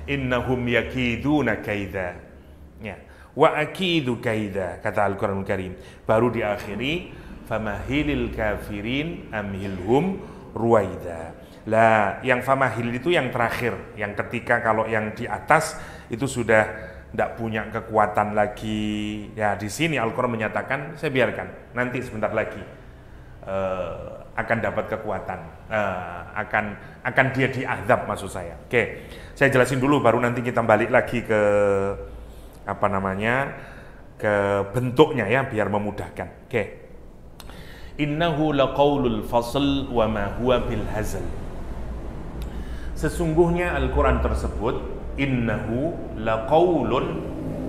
innahum yakiduna kaida. Ya. Wa akidu kaida, kata Al-Qur'anul Karim. Baru diakhiri famahilil kafirin amhilhum ruwaida. Lah, yang famahil itu yang terakhir, yang ketika kalau yang di atas itu sudah tidak punya kekuatan lagi. Ya, di sini Al-Qur'an menyatakan, saya biarkan nanti sebentar lagi akan dapat kekuatan, akan dia diazab maksud saya. Oke, saya jelasin dulu baru nanti kita balik lagi ke ke bentuknya ya biar memudahkan. Oke. Innahu laqaulul fasl wa ma huwa bil hazl. Sesungguhnya Al-Qur'an tersebut innahu laqaulun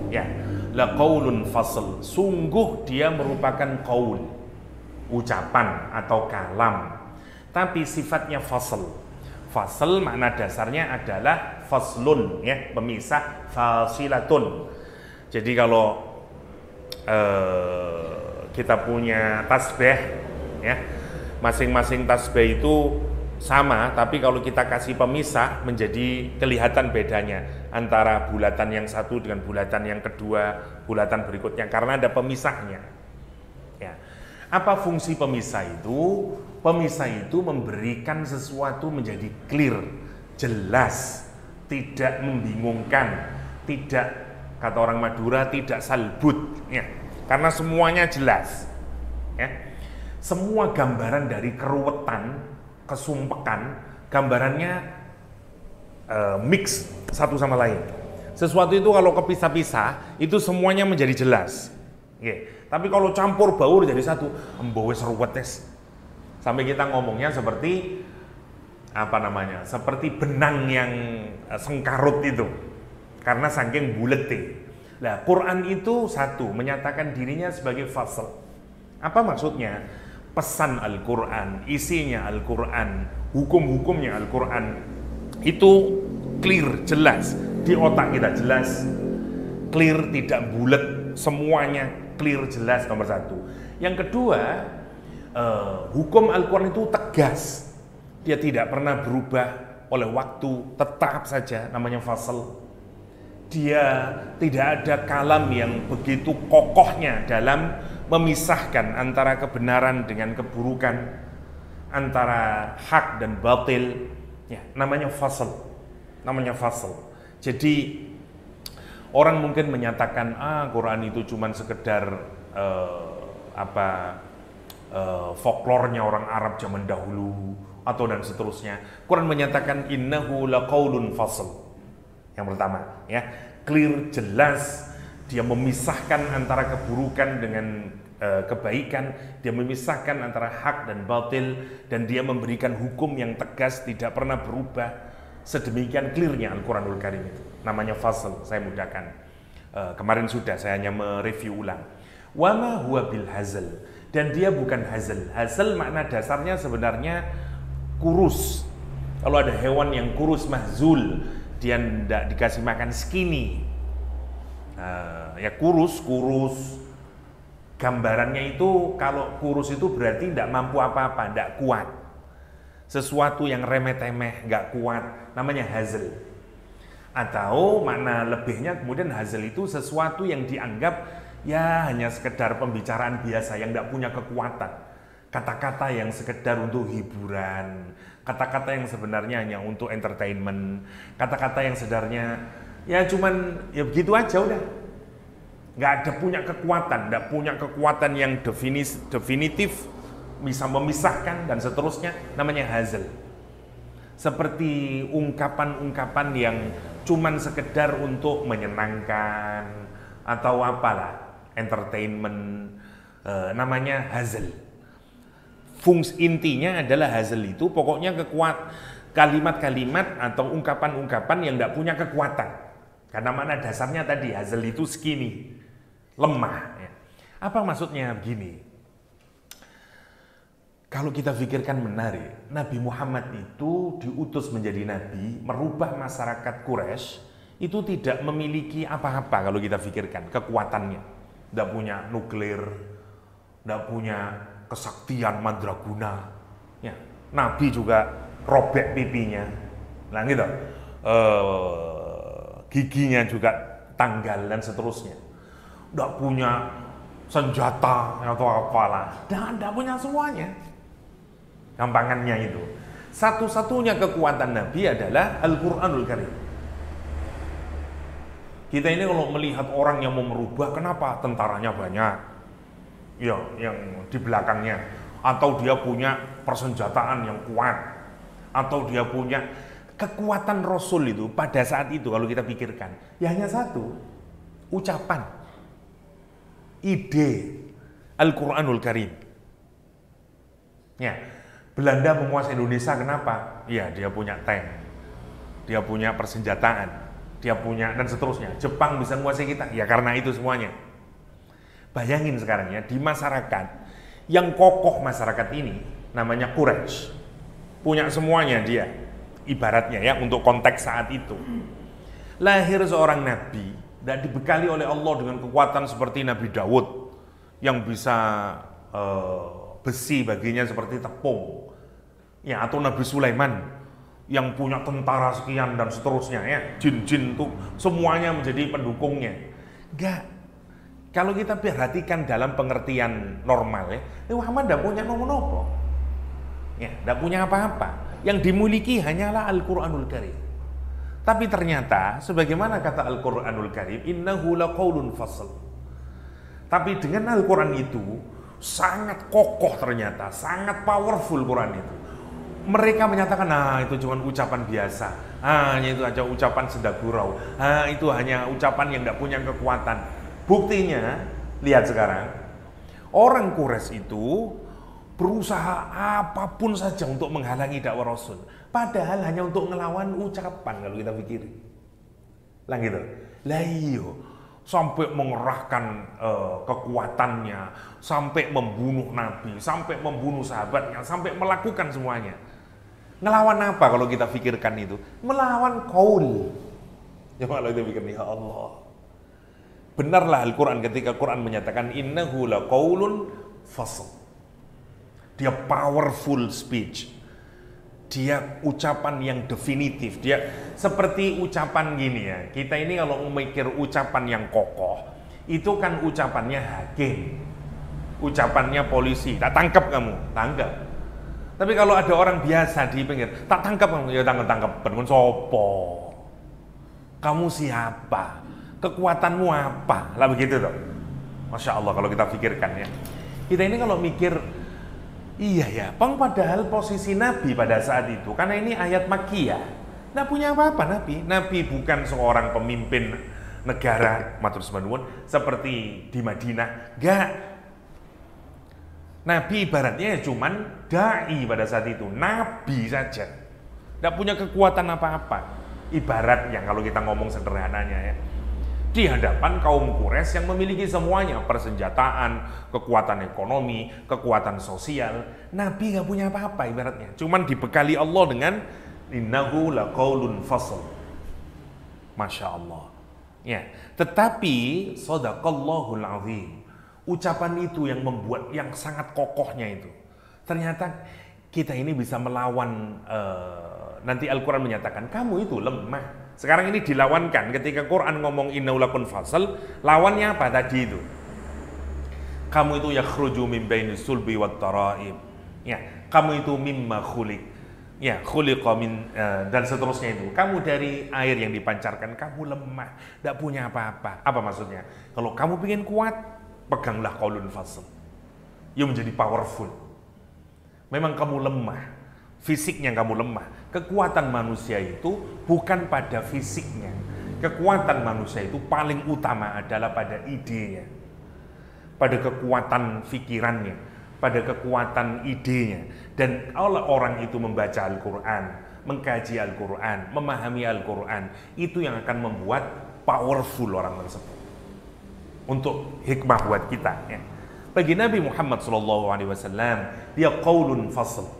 ya, laqaulun fasl. Sungguh dia merupakan qaul, ucapan atau kalam, tapi sifatnya fasl. Fasl makna dasarnya adalah faslun ya, pemisah, fasilatun. Jadi kalau kita punya tasbih ya, masing-masing tasbih itu sama, tapi kalau kita kasih pemisah menjadi kelihatan bedanya antara bulatan yang satu dengan bulatan yang kedua, bulatan berikutnya, karena ada pemisahnya ya. Apa fungsi pemisah itu? Pemisah itu memberikan sesuatu menjadi clear, jelas, tidak membingungkan, tidak, kata orang Madura, tidak salbut ya. Karena semuanya jelas ya. Semua gambaran dari keruwetan, kesumpekan, gambarannya mix satu sama lain. Sesuatu itu kalau kepisah-pisah itu semuanya menjadi jelas ya. Tapi kalau campur baur jadi satu, embowe seruwetes. Sampai kita ngomongnya seperti seperti benang yang sengkarut itu, karena saking buletnya. Nah, Quran itu satu, menyatakan dirinya sebagai fasl. Apa maksudnya? Pesan Al-Quran, isinya Al-Quran, hukum-hukumnya Al-Quran itu clear, jelas. Di otak kita jelas, clear, tidak bulet, semuanya clear, jelas, nomor satu. Yang kedua, hukum Al-Quran itu tegas. Dia tidak pernah berubah oleh waktu, tetap saja, namanya fasl. Dia tidak ada kalam yang begitu kokohnya dalam memisahkan antara kebenaran dengan keburukan, antara hak dan batil ya, namanya fasl. Jadi orang mungkin menyatakan Quran itu cuma sekedar folklornya orang Arab zaman dahulu atau dan seterusnya. Quran menyatakan innahu laqaulun fasl. Yang pertama ya, clear, jelas, dia memisahkan antara keburukan dengan kebaikan, dia memisahkan antara hak dan batil, dan dia memberikan hukum yang tegas, tidak pernah berubah. Sedemikian clearnya Al-Quranul Karim itu. Namanya fasl, saya mudahkan. Kemarin sudah, saya hanya mereview ulang. Wa ma huwa bil hazl, dan dia bukan hazl. Hazl makna dasarnya sebenarnya kurus. Kalau ada hewan yang kurus, mahzul, dia tidak dikasih makan skinny, ya kurus. Gambarannya itu kalau kurus itu berarti tidak mampu apa-apa, tidak kuat. Sesuatu yang remeh-temeh, nggak kuat, namanya hazl. Atau makna lebihnya kemudian hazl itu sesuatu yang dianggap ya hanya sekedar pembicaraan biasa yang tidak punya kekuatan. Kata-kata yang sekedar untuk hiburan, kata-kata yang sebenarnya hanya untuk entertainment, kata-kata yang sebenarnya ya cuman ya begitu aja udah, nggak ada punya kekuatan, nggak punya kekuatan yang definitif, bisa memisahkan dan seterusnya, namanya hazl. Seperti ungkapan-ungkapan yang cuman sekedar untuk menyenangkan atau apalah, entertainment, namanya hazl. Fungsi intinya adalah hazl itu pokoknya kalimat-kalimat atau ungkapan-ungkapan yang tidak punya kekuatan. Karena mana dasarnya tadi hazl itu skinny, lemah. Ya. Apa maksudnya begini? Kalau kita pikirkan menarik, Nabi Muhammad itu diutus menjadi nabi, merubah masyarakat Quraisy itu tidak memiliki apa-apa kalau kita pikirkan kekuatannya. Tidak punya nuklir, tidak punya kesaktian mandraguna ya. Nabi juga robek pipinya, nah gitu. giginya juga tanggal dan seterusnya. Nggak punya senjata atau apalah, nggak punya semuanya. Gampangannya itu. Satu-satunya kekuatan Nabi adalah Al-Quranul Karim. Kita ini kalau melihat orang yang mau merubah, kenapa tentaranya banyak? Ya, yang di belakangnya. Atau dia punya persenjataan yang kuat. Atau dia punya kekuatan Rasul itu pada saat itu kalau kita pikirkan. Ya hanya satu, ucapan. Ide Al-Quranul Karim. Ya, Belanda menguasai Indonesia kenapa? Ya, dia punya tank. Dia punya persenjataan. Dia punya dan seterusnya. Jepang bisa menguasai kita ya karena itu semuanya. Bayangin sekarang ya, di masyarakat yang kokoh masyarakat ini namanya Quraisy. Punya semuanya dia. Ibaratnya ya untuk konteks saat itu. Lahir seorang nabi dan dibekali oleh Allah dengan kekuatan seperti Nabi Daud yang bisa besi baginya seperti tepung. Ya, atau Nabi Sulaiman yang punya tentara sekian dan seterusnya ya, jin-jin tuh semuanya menjadi pendukungnya. Enggak. Kalau kita perhatikan dalam pengertian normal ya, Muhammad tidak punya nopo-nopo. Ya, tidak punya apa-apa. Yang dimiliki hanyalah Al-Quranul Karim. Tapi ternyata sebagaimana kata Al-Quranul Karim, innahu laqaulun fasl. Tapi dengan Al-Quran itu sangat kokoh ternyata, sangat powerful Quran itu. Mereka menyatakan, itu cuma ucapan biasa, hanya itu aja ucapan senda gurau, itu hanya ucapan yang tidak punya kekuatan. Buktinya, lihat sekarang, orang Quraisy itu berusaha apapun saja untuk menghalangi dakwah Rasul. Padahal hanya untuk ngelawan ucapan kalau kita pikirin. Lah gitu. Lah iyo, sampai mengerahkan kekuatannya, sampai membunuh Nabi, sampai membunuh sahabatnya, sampai melakukan semuanya. Ngelawan apa kalau kita pikirkan itu? Melawan qaul. Ya kalau kita pikir, ya Allah. Benarlah Al-Quran ketika Quran menyatakan innahu laqaulun fasl. Dia powerful speech. Dia ucapan yang definitif. Dia seperti ucapan gini ya. Kita ini kalau memikir ucapan yang kokoh, itu kan ucapannya hakim. Ucapannya polisi. Tak tangkap kamu, tangkap. Tapi kalau ada orang biasa di pinggir, tak tangkap kamu, ya tangkap. Pengen sopo. Kamu siapa? Kekuatanmu apa? Lah begitu tuh. Masya Allah kalau kita pikirkan ya. Kita ini kalau mikir, iya ya, padahal posisi Nabi pada saat itu, karena ini ayat Makkiyah, nggak punya apa-apa Nabi. Nabi bukan seorang pemimpin negara, matur nuwun, seperti di Madinah. Enggak. Nabi ibaratnya cuman da'i pada saat itu, Nabi saja. Nggak punya kekuatan apa-apa. Ibarat yang kalau kita ngomong sederhananya ya, di hadapan kaum Quraisy yang memiliki semuanya, persenjataan, kekuatan ekonomi, kekuatan sosial, Nabi nggak punya apa-apa ibaratnya. Cuman dibekali Allah dengan innahu laqaulun fasl. Masya Allah. Ya, tetapi shadaqallahul azim. Ucapan itu yang membuat yang sangat kokohnya itu. Ternyata kita ini bisa melawan. Nanti Al-Quran menyatakan kamu itu lemah. Sekarang ini dilawankan ketika Quran ngomong innahu laqaulun fasl, lawannya apa tadi itu? Kamu itu yakhruju min bainis sulbi wat tara'ib. Ya, kamu itu mimma khuliq. Ya, khuliqa min dan seterusnya itu. Kamu dari air yang dipancarkan, kamu lemah, tidak punya apa-apa. Apa maksudnya? Kalau kamu ingin kuat, peganglah qaulun fasl. Ya menjadi powerful. Memang kamu lemah, fisiknya kamu lemah. Kekuatan manusia itu bukan pada fisiknya. Kekuatan manusia itu paling utama adalah pada idenya, pada kekuatan pikirannya, pada kekuatan idenya. Dan kalau orang itu membaca Al-Quran, mengkaji Al-Quran, memahami Al-Quran, itu yang akan membuat powerful orang tersebut. Untuk hikmah buat kita ya. Bagi Nabi Muhammad SAW, dia qaulun fasl.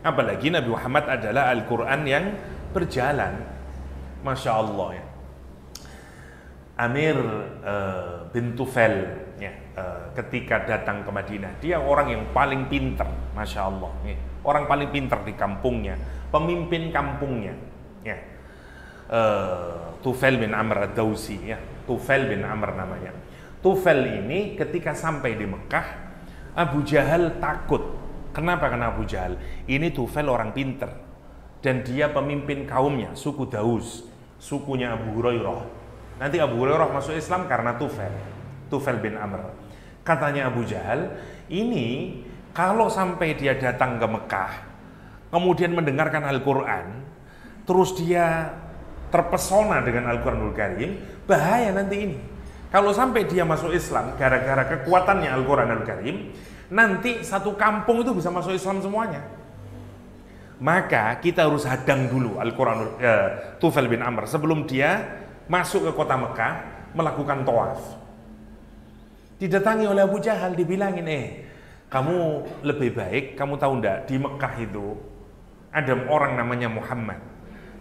Apalagi Nabi Muhammad adalah Al-Quran yang berjalan. Masya Allah ya. Amir bin Tufail ya, ketika datang ke Madinah, dia orang yang paling pintar, Masya Allah ya. Orang paling pintar di kampungnya, pemimpin kampungnya ya. Tufail bin Amr ad-Dausi ya. Tufail bin Amr namanya. Tufail ini ketika sampai di Mekah, Abu Jahal takut. Kenapa? Karena Abu Jahal ini Tufail orang pinter dan dia pemimpin kaumnya, suku Daus, sukunya Abu Hurairah. Nanti Abu Hurairah masuk Islam karena Tufail bin Amr. Katanya Abu Jahal, ini kalau sampai dia datang ke Mekah, kemudian mendengarkan Al-Quran, terus dia terpesona dengan Al-Quranul Karim, bahaya nanti ini. Kalau sampai dia masuk Islam gara-gara kekuatannya Al-Quranul Karim, nanti satu kampung itu bisa masuk Islam semuanya. Maka kita harus hadang dulu Tufail bin Amr sebelum dia masuk ke kota Mekah melakukan tawaf. Didatangi oleh Abu Jahal, dibilangin, kamu lebih baik, kamu tahu enggak, di Mekah itu ada orang namanya Muhammad.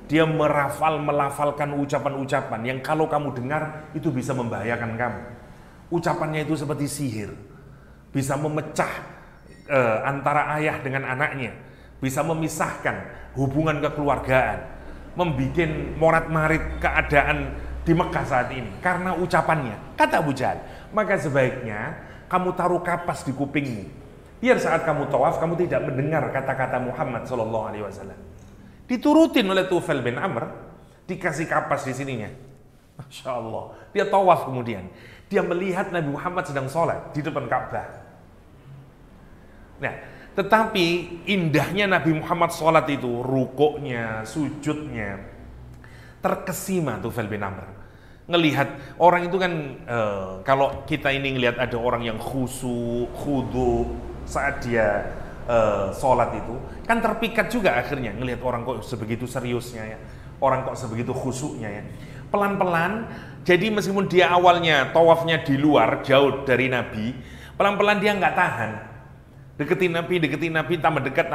Dia melafalkan ucapan-ucapan yang kalau kamu dengar itu bisa membahayakan kamu. Ucapannya itu seperti sihir, bisa memecah antara ayah dengan anaknya, bisa memisahkan hubungan kekeluargaan, membuat morat-marit keadaan di Mekah saat ini karena ucapannya. Kata Abu Jahal, maka sebaiknya kamu taruh kapas di kupingmu, biar saat kamu tawaf kamu tidak mendengar kata-kata Muhammad SAW. Diturutin oleh Tufail bin Amr, dikasih kapas di sininya. Masya Allah, dia tawaf kemudian dia melihat Nabi Muhammad sedang sholat di depan Ka'bah. Nah, tetapi indahnya Nabi Muhammad sholat itu, rukuknya, sujudnya, terkesima Tufail bin Amr. Ngelihat orang itu kan, kalau kita ini ngelihat ada orang yang khudu saat dia sholat itu, kan terpikat juga akhirnya ngelihat orang kok sebegitu seriusnya ya, orang kok sebegitu khusyuknya ya. Pelan-pelan, jadi meskipun dia awalnya tawafnya di luar, jauh dari Nabi, pelan-pelan dia nggak tahan. Deketin Nabi, tambah dekat.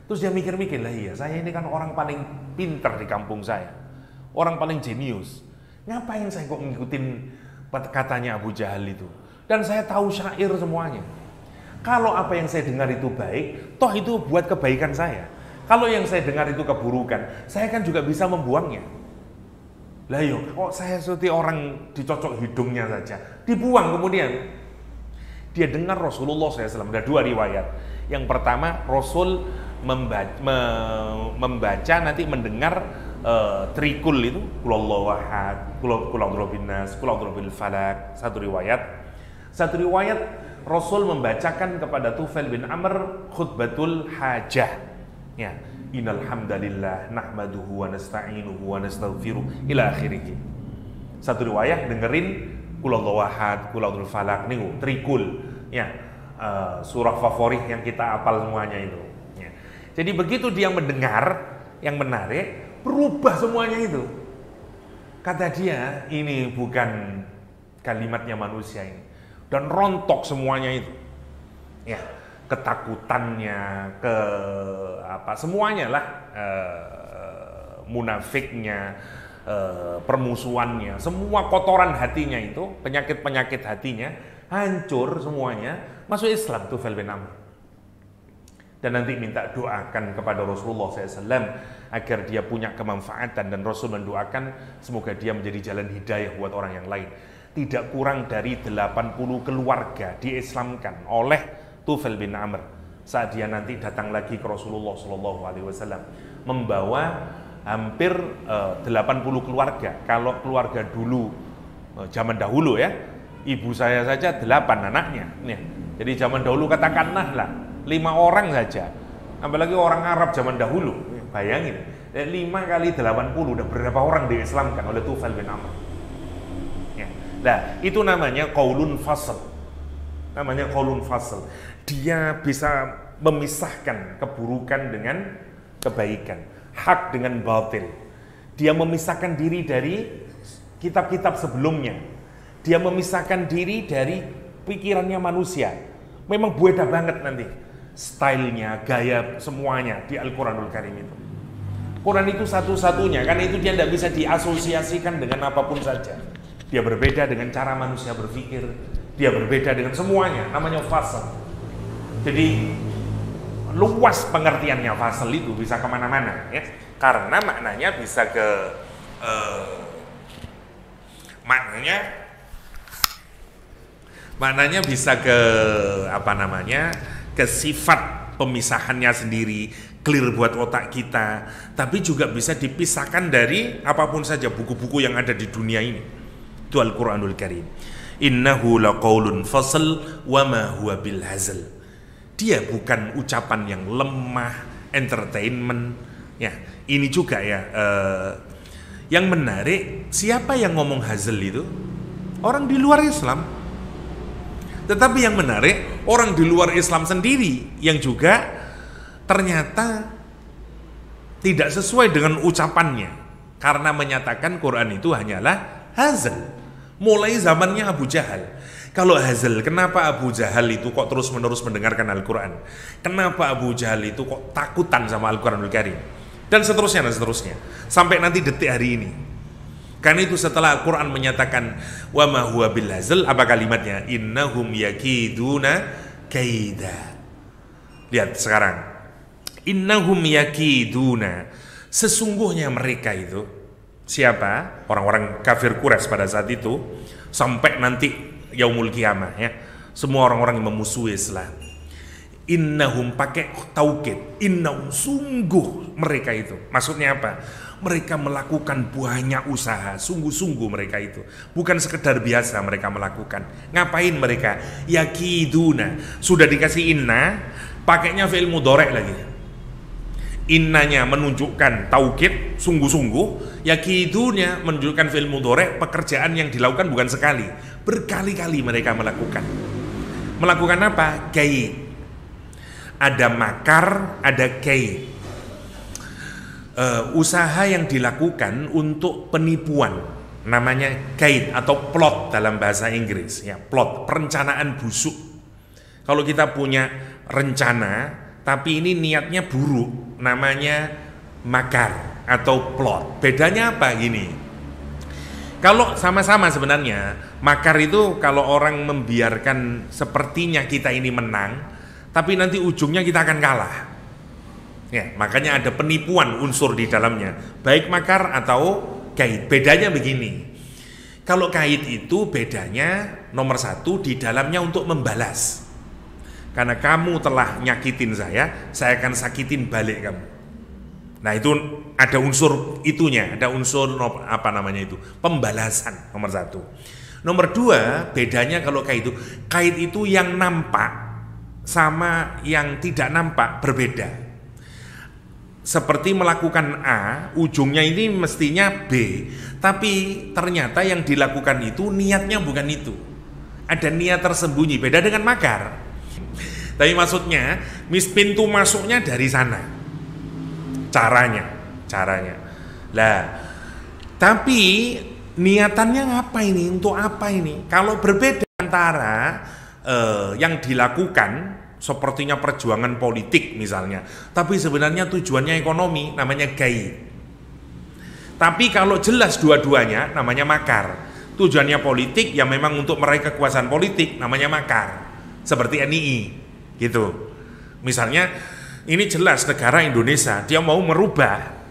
Terus dia mikir-mikir, lah iya, saya ini kan orang paling pinter di kampung saya, orang paling jenius. Ngapain saya kok ngikutin katanya Abu Jahal itu? Dan saya tahu syair semuanya. Kalau apa yang saya dengar itu baik, toh itu buat kebaikan saya. Kalau yang saya dengar itu keburukan, saya kan juga bisa membuangnya. Lah yo, kok saya seperti orang dicocok hidungnya saja, dibuang kemudian. Dia dengar Rasulullah SAW, ada dua riwayat. Yang pertama, Rasul membaca nanti mendengar trikul itu, Qulhuwallahu ahad, Qul a'udzu binnas, Qul a'udzu bil falaq. Satu riwayat Rasul membacakan kepada Tufail bin Amr khutbatul hajah. Ya, innal hamdalillah nahmaduhu wa nasta'inuhu wa nastaghfiruh ila akhirih. Satu riwayat dengerin Qulhuwallahu ahad, Qul a'udzu bil falaq niku trikul. Ya, surah favorit yang kita hafal semuanya itu. Ya. Jadi begitu dia mendengar, yang menarik, berubah semuanya itu. Kata dia, ini bukan kalimatnya manusia ini. Dan rontok semuanya itu. Ya, ketakutannya, semuanya lah, munafiknya, permusuhannya, semua kotoran hatinya itu, penyakit-penyakit hatinya hancur semuanya, masuk Islam Tufail bin Amr. Dan nanti minta doakan kepada Rasulullah SAW agar dia punya kemanfaatan, dan Rasul mendoakan semoga dia menjadi jalan hidayah buat orang yang lain. Tidak kurang dari 80 keluarga diislamkan oleh Tufail bin Amr saat dia nanti datang lagi ke Rasulullah SAW membawa hampir 80 keluarga. Kalau keluarga dulu, zaman dahulu ya, ibu saya saja 8 anaknya. Nih, jadi zaman dahulu katakanlah lah 5 orang saja. Apalagi orang Arab zaman dahulu. Bayangin, 5 kali 80 udah berapa orang diislamkan oleh Tufail bin Amr. Ya. Nah, itu namanya qaulun fasl. Namanya qaulun fasl. Dia bisa memisahkan keburukan dengan kebaikan, hak dengan batil. Dia memisahkan diri dari kitab-kitab sebelumnya. Dia memisahkan diri dari pikirannya manusia. Memang beda banget nanti stylenya, gaya, semuanya di Al-Quranul Karim itu. Quran itu satu-satunya, karena itu dia tidak bisa diasosiasikan dengan apapun saja. Dia berbeda dengan cara manusia berpikir, dia berbeda dengan semuanya, namanya fasal. Jadi luas pengertiannya fasl itu, bisa kemana-mana ya, karena maknanya bisa ke maknanya bisa ke apa namanya, ke sifat pemisahannya sendiri, clear buat otak kita, tapi juga bisa dipisahkan dari apapun saja buku-buku yang ada di dunia ini. Itu Al-Quranul Karim. Innahu laqaulun fasl wa ma huwa bil hazl. Dia bukan ucapan yang lemah, entertainment. Ya, ini juga ya. Yang menarik, siapa yang ngomong hazl itu? Orang di luar Islam. Tetapi yang menarik, orang di luar Islam sendiri yang juga ternyata tidak sesuai dengan ucapannya, karena menyatakan Quran itu hanyalah hazl. Mulai zamannya Abu Jahal. Kalau hazl, kenapa Abu Jahal itu kok terus-menerus mendengarkan Al-Quran? Kenapa Abu Jahal itu kok takutan sama Al-Quranul Karim? Dan seterusnya dan seterusnya. Sampai nanti detik hari ini. Karena itu setelah Al-Quran menyatakan wa ma huwa bil hazl, apa kalimatnya? Innahum yakiduna kaida. Lihat sekarang. Innahum yakiduna. Sesungguhnya mereka itu, siapa? Orang-orang kafir Quraisy pada saat itu, sampai nanti yaumul qiyamah ya. Semua orang-orang yang memusuhi Islam. Innahum pakai taukid. Innahum, sungguh mereka itu. Maksudnya apa? Mereka melakukan banyak usaha, sungguh-sungguh mereka itu. Bukan sekedar biasa mereka melakukan. Ngapain mereka? Yakiduna. Sudah dikasih inna, pakainya fi'il mudhari' lagi. Innanya menunjukkan taukid, sungguh-sungguh. Yakidunya menunjukkan fi'il mudhari', pekerjaan yang dilakukan bukan sekali, berkali-kali mereka melakukan. Melakukan apa? Kaid. Ada makar, ada kaid. Usaha yang dilakukan untuk penipuan, namanya kaid atau plot dalam bahasa Inggris ya, plot, perencanaan busuk. Kalau kita punya rencana tapi ini niatnya buruk, namanya makar atau plot. Bedanya apa? Gini, kalau sama-sama sebenarnya makar itu kalau orang membiarkan sepertinya kita ini menang, tapi nanti ujungnya kita akan kalah. Ya, makanya ada penipuan unsur di dalamnya, baik makar atau kaid. Bedanya begini, kalau kaid itu bedanya nomor satu, di dalamnya untuk membalas. Karena kamu telah nyakitin saya akan sakitin balik kamu. Nah itu ada unsur itunya, ada unsur apa namanya itu, pembalasan nomor satu. Nomor dua, bedanya kalau kaid itu yang nampak sama yang tidak nampak berbeda. Seperti melakukan A, ujungnya ini mestinya B, tapi ternyata yang dilakukan itu niatnya bukan itu. Ada niat tersembunyi, beda dengan makar. Tapi maksudnya, pintu masuknya dari sana. Caranya. Lah, tapi niatannya apa ini? Untuk apa ini? Kalau berbeda antara yang dilakukan sepertinya perjuangan politik misalnya, tapi sebenarnya tujuannya ekonomi, namanya kaid. Tapi kalau jelas dua-duanya, namanya makar. Tujuannya politik, ya memang untuk meraih kekuasaan politik, namanya makar. Seperti NII, gitu. Misalnya, ini jelas negara Indonesia, dia mau merubah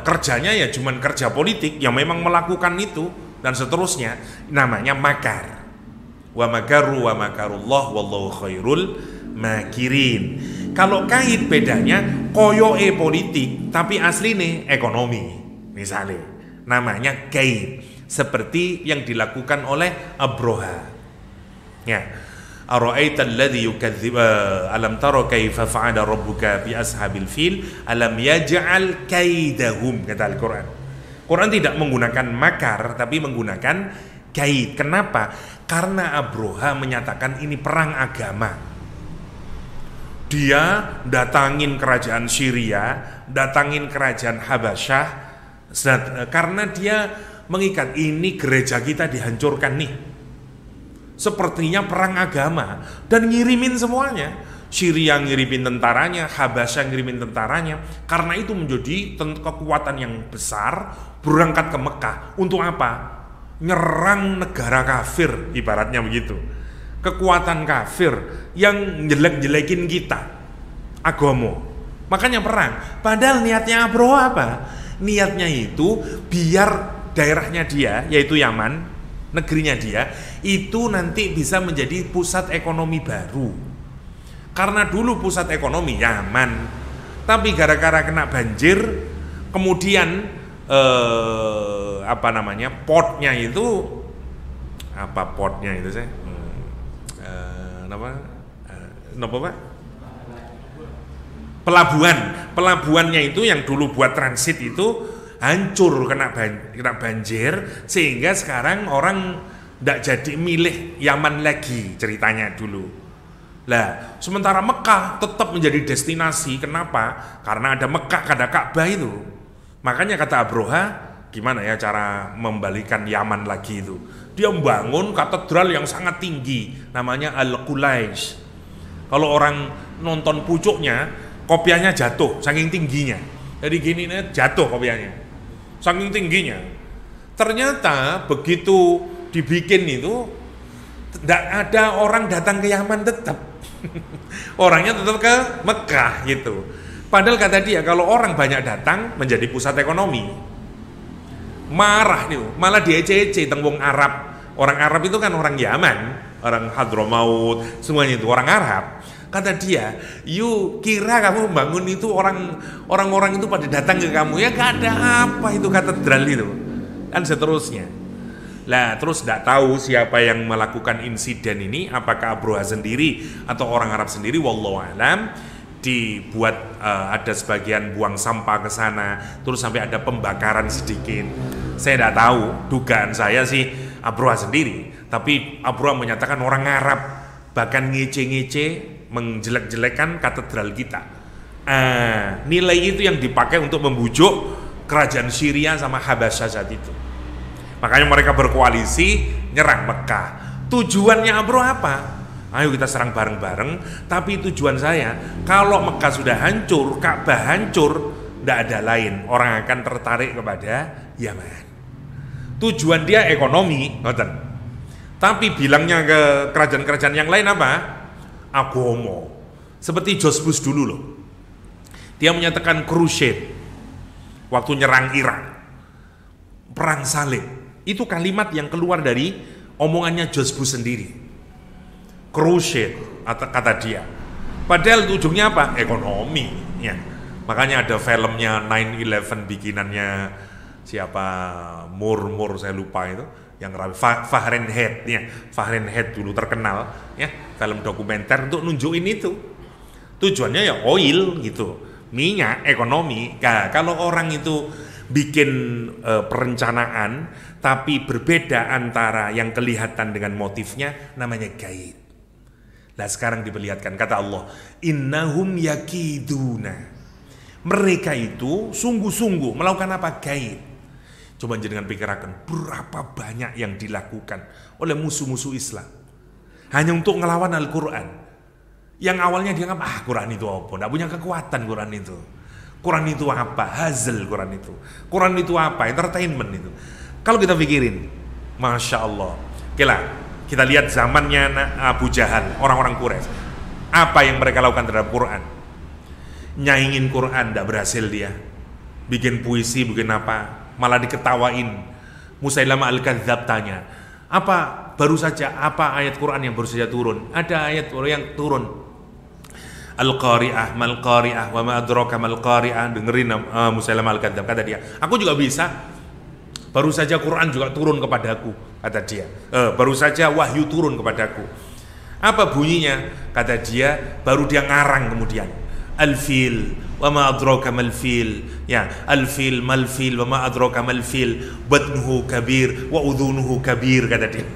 kerjanya ya cuman kerja politik, yang memang melakukan itu, dan seterusnya, namanya makar. Wa makaru wa makarullah wallahu khairul makirin. Kalau kaid bedanya koyoe politik tapi asline ekonomi misalnya, namanya kaid, seperti yang dilakukan oleh Abroha ya. Ara'aita alladhi yukadzib alam tara kaifa fa'ala rabbuka bi ashabil fil alam yaj'al kaidahum, kata Al-Quran. Quran tidak menggunakan makar tapi menggunakan kaid. Kenapa? Karena Abroha menyatakan ini perang agama. Dia datangin kerajaan Syria, datangin kerajaan Habasyah, karena dia mengikat ini gereja kita dihancurkan nih. Sepertinya perang agama, dan ngirimin semuanya. Syria ngirimin tentaranya, Habasyah ngirimin tentaranya. Karena itu menjadi kekuatan yang besar, berangkat ke Mekah. Untuk apa? Nyerang negara kafir, ibaratnya begitu. Kekuatan kafir yang jelek-jelekin kita agomo. Makanya perang. Padahal niatnya Abraha apa? Niatnya itu biar daerahnya dia, yaitu Yaman, negerinya dia, itu nanti bisa menjadi pusat ekonomi baru. Karena dulu pusat ekonomi Yaman, tapi gara-gara kena banjir, kemudian portnya itu saya Pak? Pelabuhannya itu yang dulu buat transit itu hancur kena banjir, sehingga sekarang orang tidak jadi milih Yaman lagi ceritanya dulu. Lah, sementara Mekah tetap menjadi destinasi. Kenapa? Karena ada Mekah, ada Ka'bah itu. Makanya kata Abraha, gimana ya cara membalikan Yaman lagi itu? Dia membangun katedral yang sangat tinggi, namanya Al-Qulais. Kalau orang nonton pucuknya, kopiahnya jatuh, saking tingginya. Jadi gini nih, jatuh kopiahnya, saking tingginya. Ternyata begitu dibikin itu, tidak ada orang datang ke Yaman tetap. Orangnya tetap ke Mekah gitu. Padahal kata dia, kalau orang banyak datang menjadi pusat ekonomi. Marah nih, malah diece-ece tentang Arab. Orang Arab itu kan orang Yaman, orang Hadramaut, semuanya itu orang Arab. Kata dia, "You kira kamu bangun itu orang-orang itu pada datang ke kamu, ya gak ada apa itu katedral itu." Dan seterusnya. Lah terus tidak tahu siapa yang melakukan insiden ini, apakah Abraha sendiri atau orang Arab sendiri, wallahu alam. Dibuat ada sebagian buang sampah ke sana, terus sampai ada pembakaran sedikit. Saya tidak tahu, dugaan saya sih Abraha sendiri, tapi Abraha menyatakan orang Arab bahkan ngece-ngece menjelek-jelekan katedral kita. Nilai itu yang dipakai untuk membujuk kerajaan Syria sama Habasyah saat itu. Makanya mereka berkoalisi nyerang Mekah. Tujuannya Abraha apa? Ayo kita serang bareng-bareng. Tapi tujuan saya, kalau Mekah sudah hancur, Ka'bah hancur, tidak ada lain, orang akan tertarik kepada Yaman. Tujuan dia ekonomi, ngoten. Tapi bilangnya ke kerajaan-kerajaan yang lain apa? Agomo. Seperti George Bush dulu loh. Dia menyatakan crusade waktu nyerang Irak, perang salib. Itu kalimat yang keluar dari omongannya George Bush sendiri. Crusade, kata dia. Padahal ujungnya apa? Ekonomi. Ya. Makanya ada filmnya 9/11 bikinannya siapa? Moore saya lupa itu. Yang Fahrenheit, ya. Fahrenheit dulu terkenal, ya. Film dokumenter untuk nunjukin itu. Tujuannya ya oil gitu, minyak, ekonomi. Nah, kalau orang itu bikin perencanaan tapi berbeda antara yang kelihatan dengan motifnya, namanya gaib. Nah sekarang diperlihatkan kata Allah, innahum yakiduna. Mereka itu sungguh-sungguh melakukan apa? Gaib. Coba jangan pikirkan berapa banyak yang dilakukan oleh musuh-musuh Islam hanya untuk ngelawan Al-Quran. Yang awalnya dia nggak, Quran itu apa? Nggak punya kekuatan Quran itu. Quran itu apa? Hazal Quran itu. Quran itu apa? Entertainment itu. Kalau kita pikirin, Masya Allah. Oke lah, kita lihat zamannya Abu Jahal, orang-orang Quraisy. Apa yang mereka lakukan terhadap Quran? Nyaingin Quran, tidak berhasil dia. Bikin puisi, bikin apa? Malah diketawain. Musailamah Al-Kadzdzab tanya, baru saja apa ayat Quran yang baru saja turun? Ada ayat yang turun. Al-Qari'ah, mal-Qari'ah, wa ma adraka mal-Qari'ah. Dengerin Musailamah Al-Kadzdzab, kata dia. Aku juga bisa. Baru saja Quran juga turun kepadaku, kata dia. Baru saja wahyu turun kepadaku. Apa bunyinya? Kata dia, baru dia ngarang kemudian. Al-fil, wa ma adraka mal-fil. Ya, al-fil, mal-fil, wa ma adraka mal-fil. Badnuhu kabir, wa udhunuhu kabir, kata dia.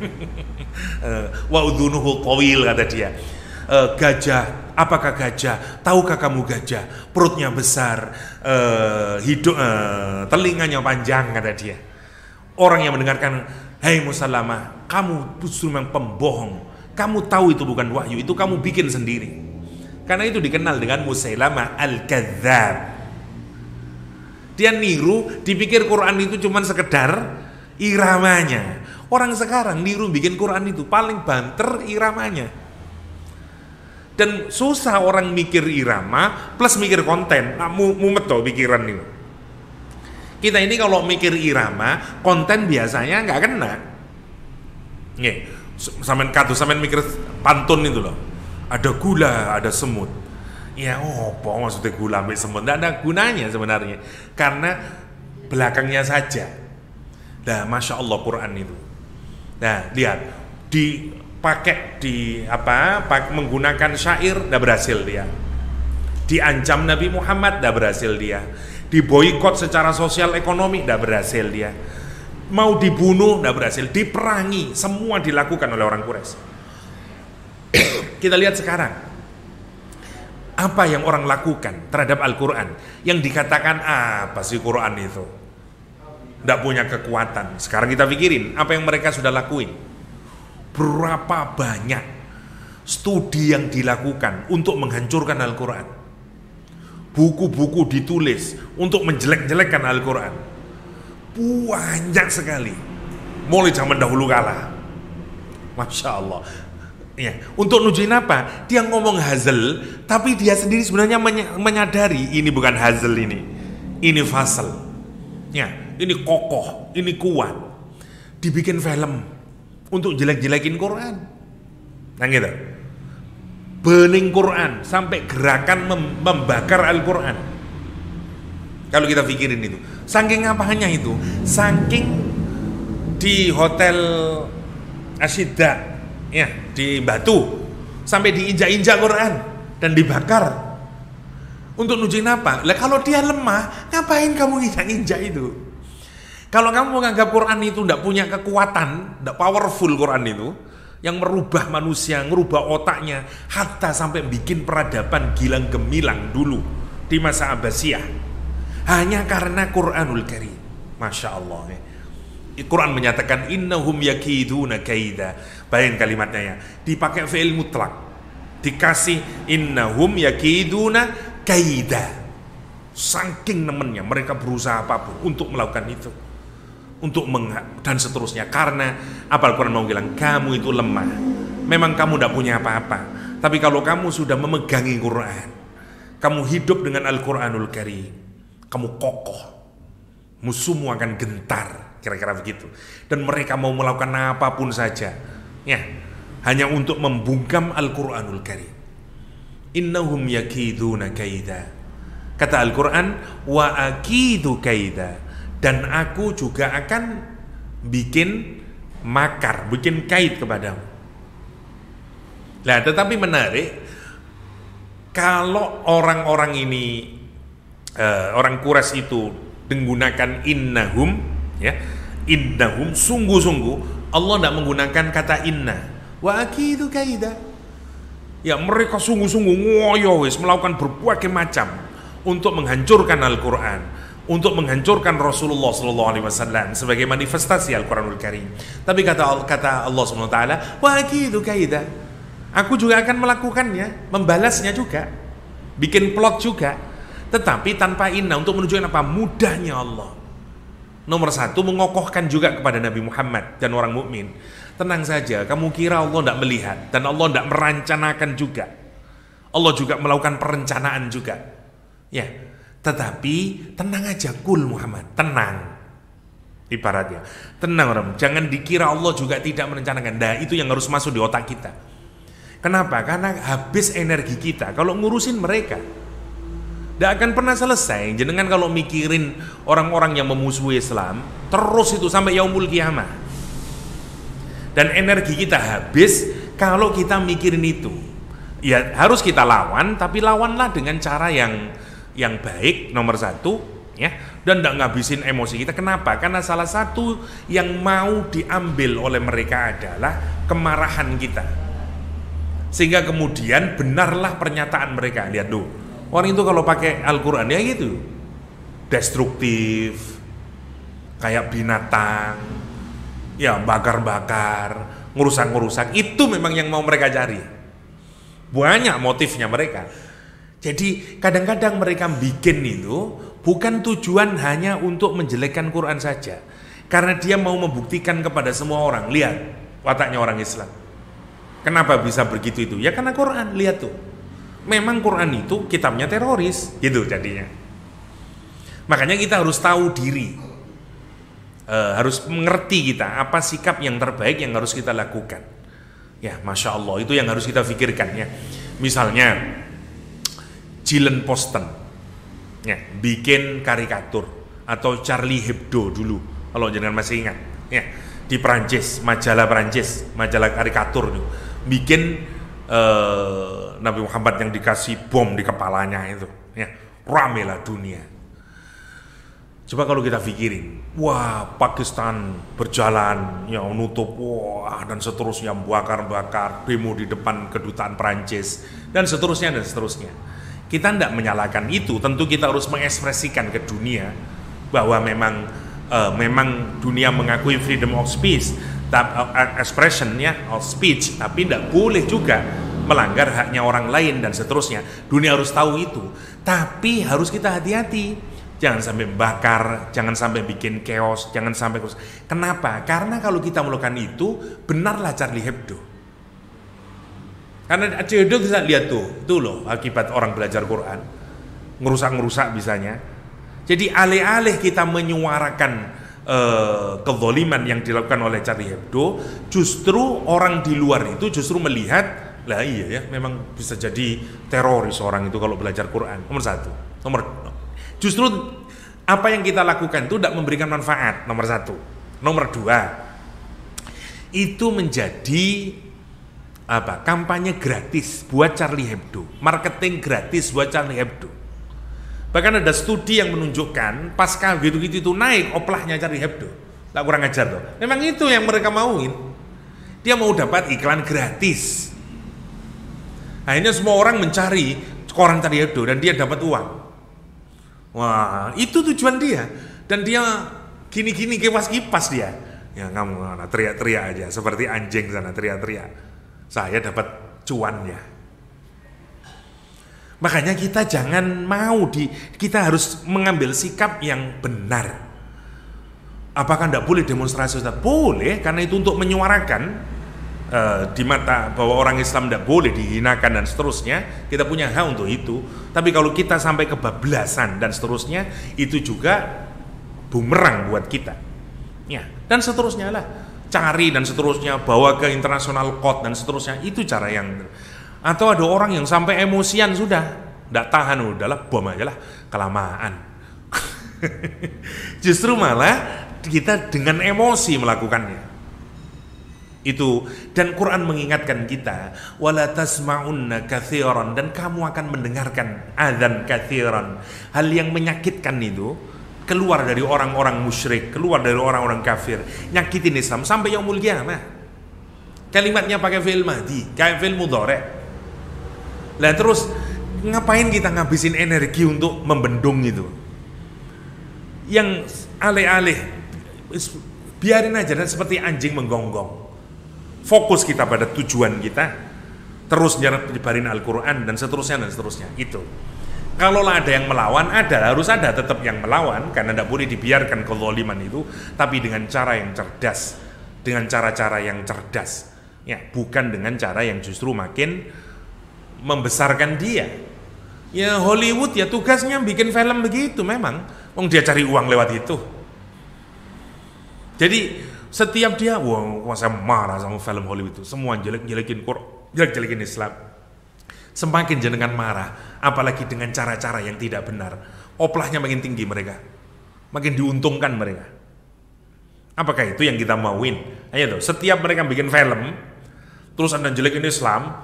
Wa udhunuhu tawil, kata dia. Gajah, apakah gajah? Tahukah kamu gajah? Perutnya besar, telinganya panjang, kata dia. Orang yang mendengarkan, hei Musailamah, kamu justru memang pembohong. Kamu tahu itu bukan wahyu, itu kamu bikin sendiri. Karena itu dikenal dengan Musailamah Al-Kadzdzab. Dia niru, dipikir Quran itu cuma sekedar iramanya. Orang sekarang niru bikin Quran itu paling banter iramanya. Dan susah orang mikir irama plus mikir konten. Mumet tuh pikiran ini. Kita ini kalau mikir irama, konten biasanya nggak kena. Nih, sampean mikir pantun itu loh. Ada gula, ada semut. Ya, apa maksudnya gula sampai semut? Nggak ada gunanya sebenarnya. Karena belakangnya saja. Nah, Masya Allah Quran itu. Nah, lihat. Dipakai menggunakan syair, nggak berhasil dia. Diancam Nabi Muhammad, nggak berhasil dia. Diboikot secara sosial ekonomi, nggak berhasil dia. Mau dibunuh, nggak berhasil. Diperangi, semua dilakukan oleh orang Quraisy. Kita lihat sekarang apa yang orang lakukan terhadap Al-Quran. Yang dikatakan apa sih Quran itu, nggak punya kekuatan. Sekarang kita pikirin apa yang mereka sudah lakuin. Berapa banyak studi yang dilakukan untuk menghancurkan Al-Quran. Buku-buku ditulis untuk menjelek-jelekkan Al-Quran. Banyak sekali. Mulai zaman dahulu kala. Masya Allah. Ya, untuk nujuin apa? Dia ngomong hazal, tapi dia sendiri sebenarnya menyadari ini bukan hazal ini. Ini fasal. Ya, ini kokoh, ini kuat. Dibikin film untuk jelek-jelekin Quran. Nah gitu. Bening Quran sampai gerakan membakar Al-Quran. Kalau kita pikirin itu, saking apanya itu, saking di hotel Asyidda, ya di Batu, sampai diinjak-injak Quran dan dibakar. Untuk nujuin apa? Lah kalau dia lemah, ngapain kamu injak-injak itu? Kalau kamu menganggap Quran itu tidak punya kekuatan, tidak powerful Quran itu, yang merubah manusia, merubah otaknya, hatta sampai bikin peradaban gilang gemilang dulu di masa Abbasiyah, hanya karena Quranul Karim. Masya Allah. Quran menyatakan innahum yakiduna kaida. Bayangin kalimatnya ya, dipakai fi'il mutlak, dikasih innahum yakiduna kaida. Saking nemennya mereka berusaha apapun untuk melakukan itu, untuk dan seterusnya. Karena apa Al-Quran mau bilang, kamu itu lemah, memang kamu tidak punya apa-apa, tapi kalau kamu sudah memegangi Quran, kamu hidup dengan Al-Quranul Karim, kamu kokoh, musuhmu akan gentar, kira-kira begitu. Dan mereka mau melakukan apapun saja, ya, hanya untuk membungkam Al-Quranul Karim. Innahum yakiduna kaida. Kata Al-Quran, wa akidu kaida, dan aku juga akan bikin makar, bikin kait kepadamu. Nah, tetapi menarik, kalau orang-orang ini, orang Quraisy itu menggunakan innahum, ya, innahum, sungguh-sungguh, Allah tidak menggunakan kata inna, wa akidu kaida. Ya, mereka sungguh-sungguh ngoyo melakukan berbagai macam untuk menghancurkan Al-Quran, untuk menghancurkan Rasulullah SAW sebagai manifestasi Al-Quranul Karim. Tapi kata Allah SWT, wa akidu kaida, aku juga akan melakukannya, membalasnya juga, bikin plot juga, tetapi tanpa inna, untuk menunjukkan apa? Mudahnya Allah. Nomor satu, mengokohkan juga kepada Nabi Muhammad dan orang mukmin. Tenang saja, kamu kira Allah tidak melihat, dan Allah tidak merencanakan juga. Allah juga melakukan perencanaan juga, ya. Tetapi tenang aja, kul Muhammad, tenang. Ibaratnya, tenang orang, jangan dikira Allah juga tidak merencanakan. Nah, itu yang harus masuk di otak kita. Kenapa? Karena habis energi kita kalau ngurusin mereka. Tidak akan pernah selesai. Jenengan kalau mikirin orang-orang yang memusuhi Islam, terus itu sampai yaumul kiamah. Dan energi kita habis kalau kita mikirin itu. Ya harus kita lawan, tapi lawanlah dengan cara yang baik, nomor satu, ya, dan tidak ngabisin emosi kita. Kenapa? Karena salah satu yang mau diambil oleh mereka adalah kemarahan kita, sehingga kemudian benarlah pernyataan mereka. Lihat dulu, orang itu kalau pakai Al-Quran ya gitu, destruktif, kayak binatang, ya bakar-bakar, ngurusak-ngurusak. Itu memang yang mau mereka cari, banyak motifnya mereka. Jadi kadang-kadang mereka bikin itu bukan tujuan hanya untuk menjelekkan Quran saja, karena dia mau membuktikan kepada semua orang, lihat wataknya orang Islam. Kenapa bisa begitu itu? Ya karena Quran, lihat tuh. Memang Quran itu kitabnya teroris, gitu jadinya. Makanya kita harus tahu diri, harus mengerti kita apa sikap yang terbaik yang harus kita lakukan. Ya, Masya Allah, itu yang harus kita pikirkan ya. Misalnya Gillen Posten ya, bikin karikatur, atau Charlie Hebdo dulu kalau jangan masih ingat ya, di Prancis, majalah karikatur itu bikin Nabi Muhammad yang dikasih bom di kepalanya itu ya, ramelah dunia. Coba kalau kita pikirin, wah Pakistan berjalan ya, nutup wah dan seterusnya, bakar demo di depan kedutaan Prancis dan seterusnya. Kita tidak menyalahkan itu, tentu kita harus mengekspresikan ke dunia bahwa memang dunia mengakui freedom of speech, expression ya, of speech, tapi tidak boleh juga melanggar haknya orang lain dan seterusnya. Dunia harus tahu itu, tapi harus kita hati-hati, jangan sampai membakar, jangan sampai bikin chaos, jangan sampai. Kenapa? Karena kalau kita melakukan itu, benarlah Charlie Hebdo. Karena Hebdo bisa lihat tuh loh akibat orang belajar Quran, ngerusak bisanya. Jadi alih-alih kita menyuarakan kezaliman yang dilakukan oleh Charlie Hebdo, justru orang di luar itu justru melihat, lah iya ya, memang bisa jadi teroris orang itu kalau belajar Quran. Nomor satu. Justru apa yang kita lakukan itu tidak memberikan manfaat. Nomor satu. Nomor dua, itu menjadi kampanye gratis buat Charlie Hebdo, marketing gratis buat Charlie Hebdo. Bahkan ada studi yang menunjukkan pasca gitu-gitu itu naik oplahnya Charlie Hebdo. Lah kurang ajar tuh. Memang itu yang mereka mauin. Dia mau dapat iklan gratis. Akhirnya semua orang mencari koran Charlie Hebdo dan dia dapat uang. Wah, itu tujuan dia. Dan dia gini-gini kipas dia. Ya kamu teriak-teriak aja seperti anjing sana teriak-teriak. Saya dapat cuannya. Makanya kita jangan kita harus mengambil sikap yang benar. Apakah tidak boleh demonstrasi? Boleh, karena itu untuk menyuarakan di mata bahwa orang Islam tidak boleh dihinakan dan seterusnya. Kita punya hak untuk itu. Tapi kalau kita sampai kebablasan dan seterusnya, itu juga bumerang buat kita. Ya, dan seterusnya lah. Cari dan seterusnya, bawa ke international court dan seterusnya, itu cara yang. Atau ada orang yang sampai emosian sudah tidak tahan, udahlah bom aja lah, kelamaan. Justru malah kita dengan emosi melakukannya itu. Dan Quran mengingatkan kita, wala tasma'unna katsiran, dan kamu akan mendengarkan adzan katsiran, hal yang menyakitkan itu keluar dari orang-orang musyrik, keluar dari orang-orang kafir, nyakitin Islam sampai yaumul qiyamah. Kalimatnya pakai fi'il madhi, kayak fi'il mudhari'. Lah terus ngapain kita ngabisin energi untuk membendung itu? Yang alih-alih biarin aja, dan seperti anjing menggonggong. Fokus kita pada tujuan kita, terus nyebarin Al-Quran dan seterusnya. Itu. Kalaulah ada yang melawan, harus ada tetap yang melawan, karena tidak boleh dibiarkan kezaliman itu, tapi dengan cara yang cerdas, dengan cara-cara yang cerdas, ya, bukan dengan cara yang justru makin membesarkan dia. Ya Hollywood ya tugasnya bikin film begitu memang, dia cari uang lewat itu. Jadi setiap dia, wah saya marah sama film Hollywood itu, semua jelek-jelekin Quran, jelek-jelekin Islam. Semakin jenengan marah, apalagi dengan cara-cara yang tidak benar, oplahnya makin tinggi mereka, makin diuntungkan mereka. Apakah itu yang kita mauin? Ayo tuh, setiap mereka bikin film, terus anda jelekin Islam,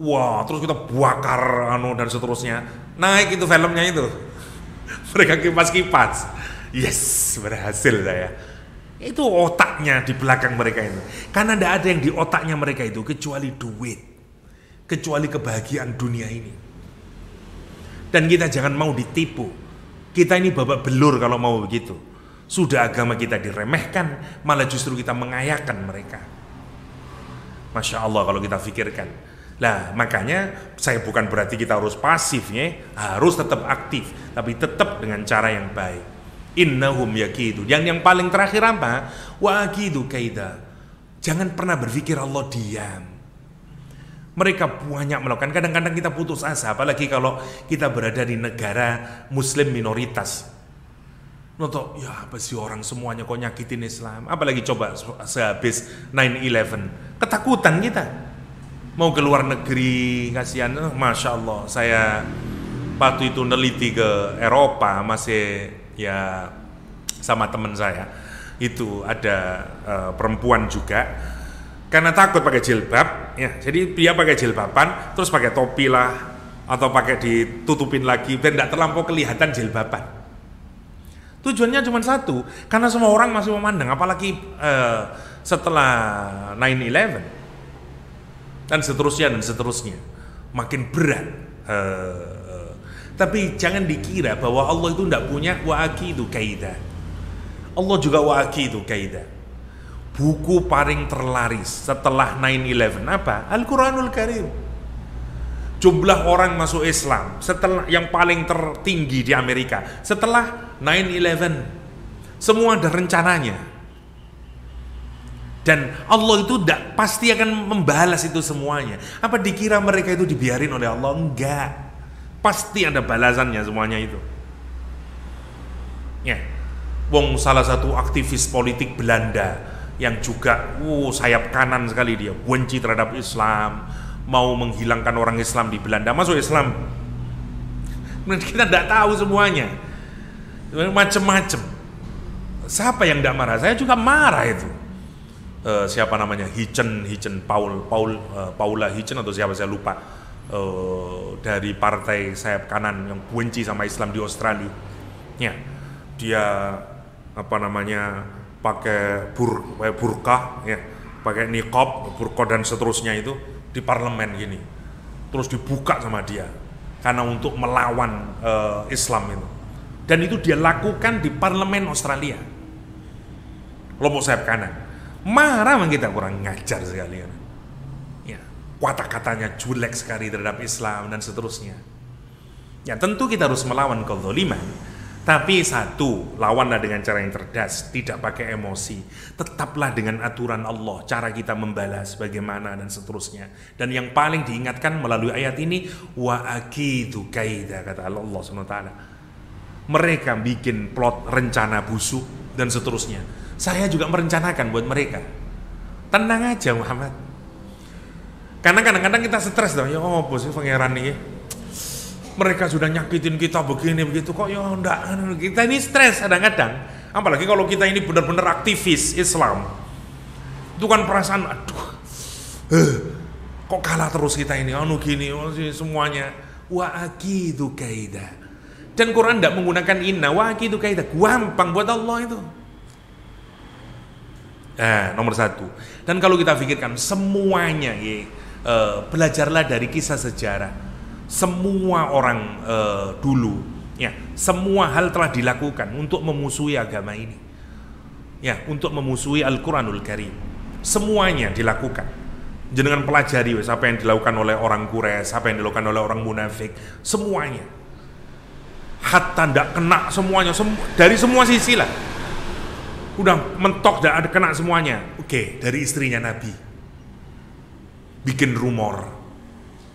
wah, terus kita bakar dan seterusnya, naik itu filmnya itu, mereka kipas-kipas, yes, berhasil saya. Itu otaknya di belakang mereka itu, karena tidak ada yang di otaknya mereka itu kecuali duit, kecuali kebahagiaan dunia ini. Dan kita jangan mau ditipu. Kita ini babak belur kalau mau begitu. Sudah agama kita diremehkan, malah justru kita mengayakan mereka. Masya Allah kalau kita pikirkan. Lah makanya saya bukan berarti kita harus pasif ya, harus tetap aktif, tapi tetap dengan cara yang baik. Innahum yakidu. Yang paling terakhir apa? Wa akidu kaida. Jangan pernah berpikir Allah diam. Mereka banyak melakukan. Kadang-kadang kita putus asa, apalagi kalau kita berada di negara Muslim minoritas. Nonton, ya apa sih orang semuanya kok nyakitin Islam? Apalagi coba sehabis 9/11, ketakutan kita. Mau ke luar negeri, kasihan. Masya Allah, saya waktu itu neliti ke Eropa, masih ya sama teman saya. Itu ada perempuan juga. Karena takut pakai jilbab, ya, jadi dia pakai jilbaban, terus pakai topi lah, atau pakai ditutupin lagi, dan tidak terlampau kelihatan jilbaban. Tujuannya cuma satu, karena semua orang masih memandang, apalagi setelah 9/11 dan seterusnya, makin berat. Tapi jangan dikira bahwa Allah itu tidak punya wa'aqidu kaidah. Allah juga wa'aqidu kaidah. Buku paling terlaris setelah 9/11 apa? Al-Quranul Karim. Jumlah orang masuk Islam setelah yang paling tertinggi di Amerika setelah 9/11. Semua ada rencananya. Dan Allah itu tidak pasti akan membalas itu semuanya. Apa dikira mereka itu dibiarin oleh Allah? Enggak. Pasti ada balasannya semuanya itu. Ya. Wong salah satu aktivis politik Belanda yang juga sayap kanan sekali, dia benci terhadap Islam, mau menghilangkan orang Islam di Belanda, masuk Islam. Kita tidak tahu semuanya, macam-macam. Siapa yang tidak marah? Saya juga marah itu. Siapa namanya? Paula Hitchen atau siapa saya lupa, dari partai sayap kanan yang benci sama Islam di Australia. Ya, dia apa namanya? Pakai burqah, ya, pakai niqab, burqa dan seterusnya itu di parlemen gini, terus dibuka sama dia karena untuk melawan Islam itu, dan itu dia lakukan di parlemen Australia, kelompok sayap kanan. Marah kita, kurang ngajar sekali, ya, kata-katanya jelek sekali terhadap Islam dan seterusnya. Ya tentu kita harus melawan kezaliman. Tapi satu, lawanlah dengan cara yang cerdas, tidak pakai emosi. Tetaplah dengan aturan Allah, cara kita membalas bagaimana dan seterusnya. Dan yang paling diingatkan melalui ayat ini, wa aqidu kaida, kata Allah SWT. Mereka bikin plot, rencana busuk dan seterusnya. Saya juga merencanakan buat mereka. Tenang aja Muhammad. Karena kadang-kadang kita stres dong, ya oh bos pangeran nih. Mereka sudah nyakitin kita begini begitu kok, ya enggak, kita ini stres kadang-kadang. Apalagi kalau kita ini benar-benar aktivis Islam, itu kan perasaan aduh, kok kalah terus kita ini, gini, semuanya. Wa aqidu kaidah. Dan Quran tidak menggunakan inna, wa aqidu kaidah, gampang buat Allah itu. Nomor satu. Dan kalau kita pikirkan semuanya, belajarlah dari kisah sejarah. Semua orang dulu, ya, semua hal telah dilakukan untuk memusuhi agama ini, ya, untuk memusuhi Al-Quranul Karim. Semuanya dilakukan. Jangan pelajari apa yang dilakukan oleh orang Quraisy, apa yang dilakukan oleh orang munafik, semuanya. Hatta tidak kena semuanya, dari semua sisi lah. Udah mentok, tidak ada kena semuanya. Oke, dari istrinya Nabi, bikin rumor,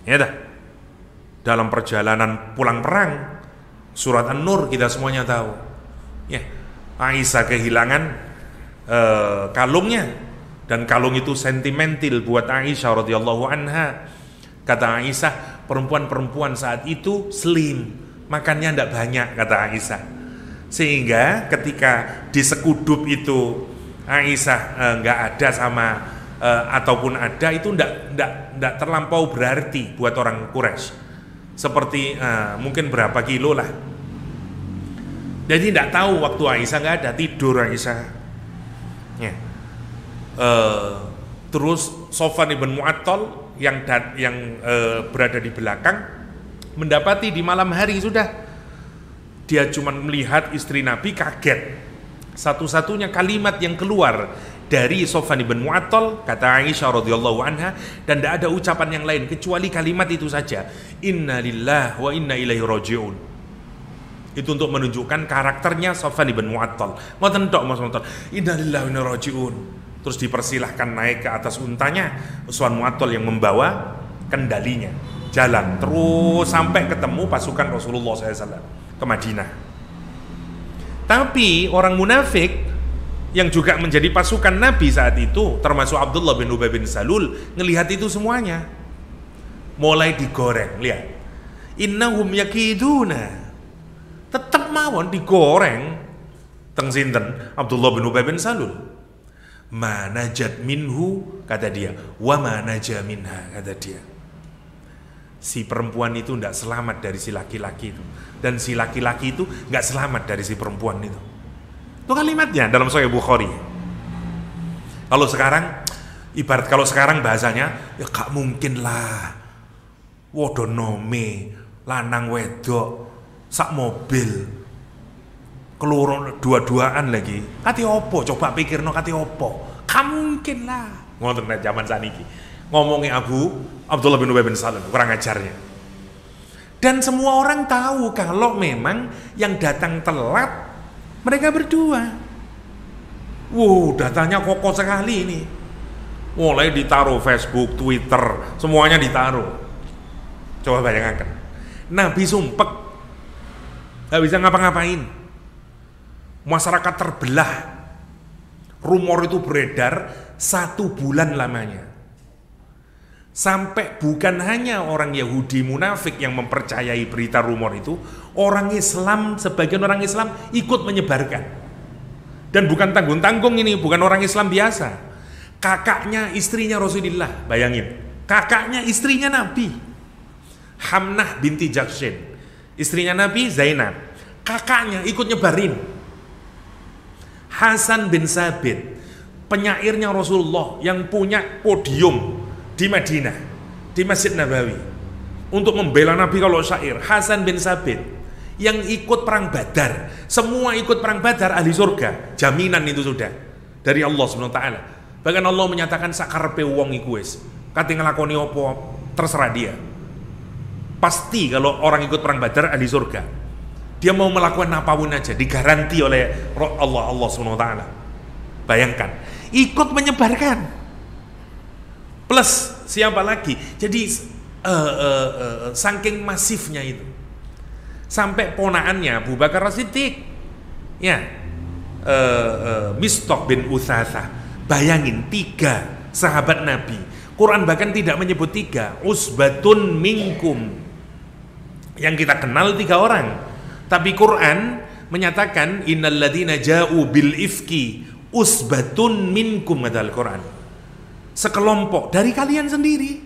ya dah. Dalam perjalanan pulang perang, surat An-Nur kita semuanya tahu, ya, Aisyah kehilangan kalungnya, dan kalung itu sentimental buat Aisyah radhiyallahu anha. Kata Aisyah, perempuan-perempuan saat itu slim, makannya tidak banyak, kata Aisyah, sehingga ketika di sekudup itu Aisyah nggak ada sama ataupun ada, itu tidak terlampau berarti buat orang Quraisy. Seperti mungkin berapa kilo lah. Jadi tidak tahu, waktu Aisyah nggak ada, tidur Aisyah. Ya. Terus Sofwan ibn Mu'attal yang berada di belakang mendapati di malam hari sudah, dia cuma melihat istri Nabi, kaget. Satu-satunya kalimat yang keluar dari Sofwan ibn Mu'attal, kata Aisyah radhiyallahu anha, dan tidak ada ucapan yang lain kecuali kalimat itu saja, inna lillahi wa inna ilaihi raji'un. Itu untuk menunjukkan karakternya Sofwan ibn Mu'attal. Ngoten tok Mas Mu'attal, inna lillahi wa inna ilaihi raji'un. Terus dipersilahkan naik ke atas untanya Sofwan Mu'attal yang membawa kendalinya. Jalan terus sampai ketemu pasukan Rasulullah SAW ke Madinah. Tapi orang munafik yang juga menjadi pasukan Nabi saat itu, termasuk Abdullah bin Ubay bin Salul, ngelihat itu semuanya. Mulai digoreng, lihat. Innahum yakiduna. Tetap mawon digoreng. Teng sinten Abdullah bin Ubay bin Salul. Ma najat minhu, kata dia, wa ma naja minha, kata dia. Si perempuan itu tidak selamat dari si laki-laki itu, dan si laki-laki itu nggak selamat dari si perempuan itu. Itu kalimatnya dalam Sahih Bukhari. Kalau sekarang, ibarat kalau sekarang bahasanya, ya gak mungkin lah wodonome lanang wedok sak mobil kelurun dua-duaan lagi. Kati opo? Coba pikirno kati opo? Gak mungkin lah. Ngoten nek zaman saniki. Ngomongnya Abdullah bin Ubay bin Salul, kurang ajarnya. Dan semua orang tahu kalau memang yang datang telat mereka berdua. Wow, datanya kokoh sekali ini. Mulai ditaruh Facebook, Twitter, semuanya ditaruh. Coba bayangkan. Nabi sumpek, gak bisa ngapa-ngapain. Masyarakat terbelah. Rumor itu beredar 1 bulan lamanya. Sampai bukan hanya orang Yahudi munafik yang mempercayai berita rumor itu, orang Islam, sebagian orang Islam ikut menyebarkan. Dan bukan tanggung-tanggung ini, bukan orang Islam biasa. Kakaknya istrinya Rasulullah, bayangin. Kakaknya istrinya Nabi, Hamnah binti Jakshin. Istrinya Nabi Zainab. Kakaknya ikut nyebarin. Hasan bin Sabit, penyairnya Rasulullah yang punya podium di Madinah, di Masjid Nabawi, untuk membela Nabi kalau syair. Hasan bin Sabit yang ikut perang Badar, semua ikut perang Badar ahli surga, jaminan itu sudah dari Allah SWT. Bahkan Allah menyatakan sakarepe wong iku wis kate nglakoni apa terserah dia. Pasti kalau orang ikut perang Badar ahli surga, dia mau melakukan apapun aja digaranti oleh Allah SWT. Bayangkan, ikut menyebarkan. Plus siapa lagi? Jadi saking masifnya itu, sampai ponaannya Abu Bakar As-Siddiq, ya, Mistaq bin Utsatsah. Bayangin 3 sahabat Nabi. Quran bahkan tidak menyebut 3, usbatun minkum. Yang kita kenal 3 orang. Tapi Quran menyatakan innal ladzina ja'u bil ifki usbatun minkum, kata Al-Quran. Sekelompok dari kalian sendiri.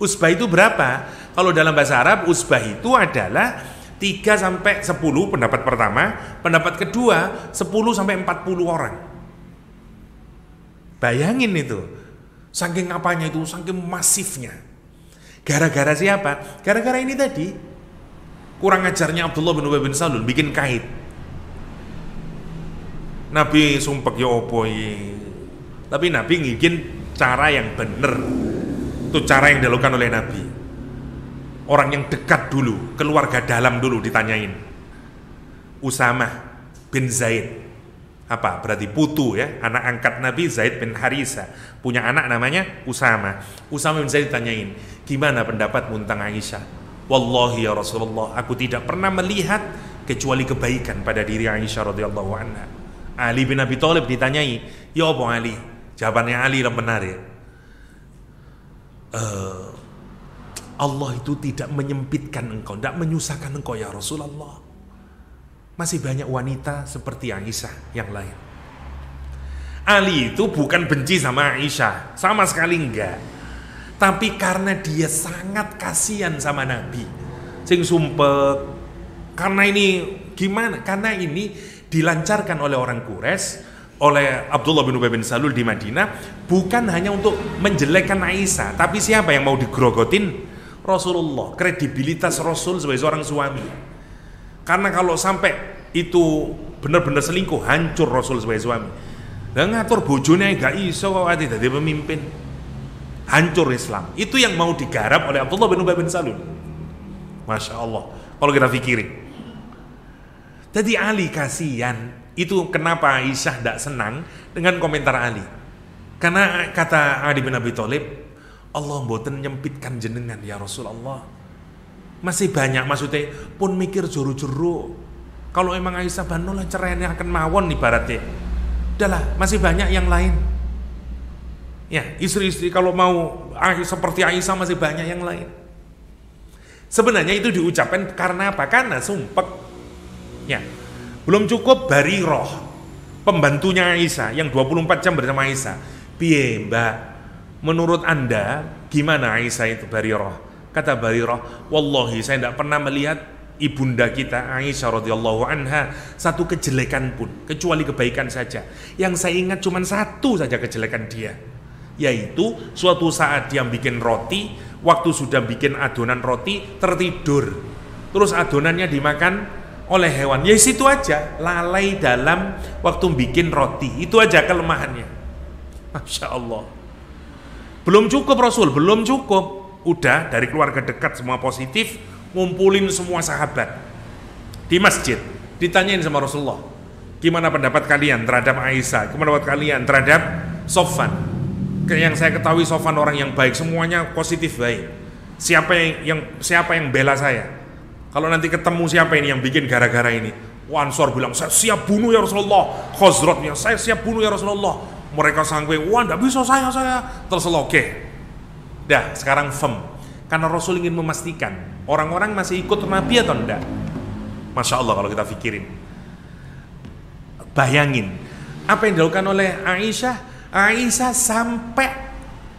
Usbah itu berapa? Kalau dalam bahasa Arab, usbah itu adalah 3 sampai 10 pendapat pertama, pendapat kedua 10 sampai 40 orang. Bayangin itu. Saking apanya itu, saking masifnya. Gara-gara siapa? Gara-gara ini tadi. Kurang ajarnya Abdullah bin Ubay bin Salul bikin kait. Nabi sumpek ya opo iki. Tapi Nabi ngijin cara yang benar. Itu cara yang dilakukan oleh Nabi. Orang yang dekat dulu, keluarga dalam dulu ditanyain. Usamah bin Zaid. Apa? Berarti putu ya, anak angkat Nabi Zaid bin Harisa. Punya anak namanya Usamah. Usamah bin Zaid ditanyain, gimana pendapatmu tentang Aisyah? Wallahi ya Rasulullah, aku tidak pernah melihat kecuali kebaikan pada diri Aisyah radhiyallahu anha. Ali bin Abi Thalib ditanyai, ya apa Ali? Jawabannya Ali yang benar ya. Allah itu tidak menyempitkan engkau, tidak menyusahkan engkau ya Rasulullah. Masih banyak wanita seperti Aisyah yang lain. Ali itu bukan benci sama Aisyah, sama sekali enggak. Tapi karena dia sangat kasihan sama Nabi, sing sumpek. Karena ini gimana? Karena ini dilancarkan oleh orang Quraisy, oleh Abdullah bin Ubay bin Salul di Madinah, bukan hanya untuk menjelekkan Aisyah, tapi siapa yang mau digrogotin? Rasulullah, kredibilitas Rasul sebagai seorang suami. Karena kalau sampai itu benar-benar selingkuh, hancur Rasul sebagai suami. Dan ngatur bojone gak iso kok ati dadi pemimpin. Hancur Islam. Itu yang mau digarap oleh Abdullah bin Ubay bin Salul. Masya Allah. Kalau kita pikirin. Jadi Ali kasihan. Itu kenapa Aisyah tidak senang dengan komentar Ali. Karena kata Ali bin Abi Thalib, Allah mboten nyempitkan jenengan ya Rasulullah. Masih banyak maksudnya pun mikir juru-juru. Kalau emang Aisyah banolah cerainya akan mawon ibaratnya. Udahlah, masih banyak yang lain. Ya, istri-istri kalau mau seperti Aisyah masih banyak yang lain. Sebenarnya itu diucapkan karena apa? Karena sumpek. Ya. Belum cukup Barirah, pembantunya Aisyah yang 24 jam bersama Aisyah. Piye, Mbak? Menurut Anda gimana Aisyah itu Barirah? Kata Barirah, wallahi saya tidak pernah melihat ibunda kita Aisyah radhiyallahu anha satu kejelekan pun kecuali kebaikan saja. Yang saya ingat cuma satu saja kejelekan dia, yaitu suatu saat dia bikin roti, waktu sudah bikin adonan roti tertidur, terus adonannya dimakan oleh hewan. Ya situ aja, lalai dalam waktu bikin roti, itu aja kelemahannya. Masya Allah. Belum cukup Rasul, belum cukup. Udah dari keluarga dekat semua positif, ngumpulin semua sahabat di masjid, ditanyain sama Rasulullah, gimana pendapat kalian terhadap Aisyah, gimana pendapat kalian terhadap Sofwan. Yang saya ketahui Sofwan orang yang baik, semuanya positif baik. Siapa yang bela saya? Kalau nanti ketemu siapa ini yang bikin gara-gara ini? Ansor bilang, saya siap bunuh ya Rasulullah. Khazraj bilang, saya siap bunuh ya Rasulullah. Mereka sanggup, wah enggak bisa saya. Terus oke. Dah, sekarang firm. Karena Rasul ingin memastikan orang-orang masih ikut Nabi atau enggak. Masya Allah kalau kita pikirin. Bayangin apa yang dilakukan oleh Aisyah. Aisyah sampai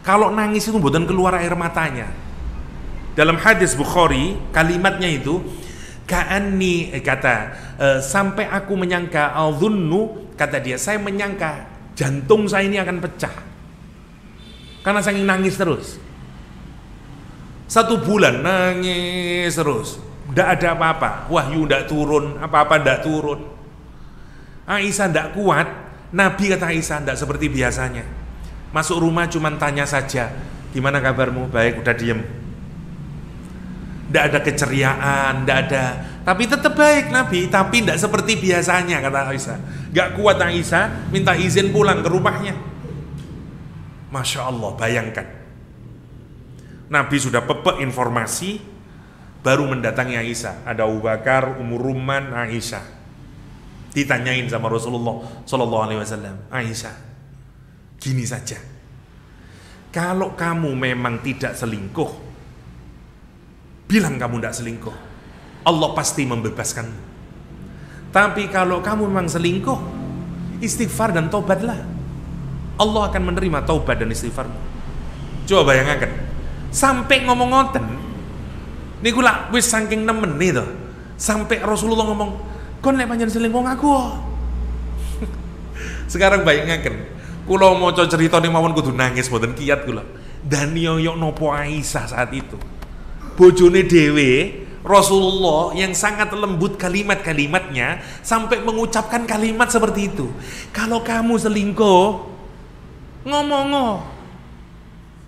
kalau nangis itu bukan keluar air matanya. Dalam hadis Bukhari kalimatnya itu ka'anni sampai aku menyangka al-dhunnu, kata dia, saya menyangka jantung saya ini akan pecah karena saking nangis terus. 1 bulan nangis terus, tidak ada apa-apa, wahyu tidak turun, apa-apa tidak turun. Aisyah tidak kuat. Nabi kata Aisyah tidak seperti biasanya, masuk rumah cuma tanya saja, gimana kabarmu? Baik, udah diem. Tidak ada keceriaan, tidak ada, tapi tetap baik Nabi, tapi tidak seperti biasanya, kata Aisyah. Gak kuat Aisyah, minta izin pulang ke rumahnya. Masya Allah, bayangkan Nabi sudah pepek informasi, baru mendatangi Aisyah. Ada Abu Bakar, Ummu Rumman, Aisyah. Ditanyain sama Rasulullah Sallallahu Alaihi Wasallam, Aisyah, gini saja, kalau kamu memang tidak selingkuh, bilang kamu tidak selingkuh, Allah pasti membebaskanmu. Tapi kalau kamu memang selingkuh, istighfar dan taubatlah, Allah akan menerima taubat dan istighfarmu. Coba bayangkan, sampai ngomong ngoten niku lak wis saking nemen nih tuh, sampai Rasulullah ngomong, kon lek panjenengan selingkuh ngaku. Sekarang bayangkan, kula maca ceritane mawon kudu nangis mboten kiyat kula. Dan yoyok nopo Aisyah saat itu. Bojone dhewe Rasulullah yang sangat lembut kalimat-kalimatnya sampai mengucapkan kalimat seperti itu. Kalau kamu selingkuh, ngomong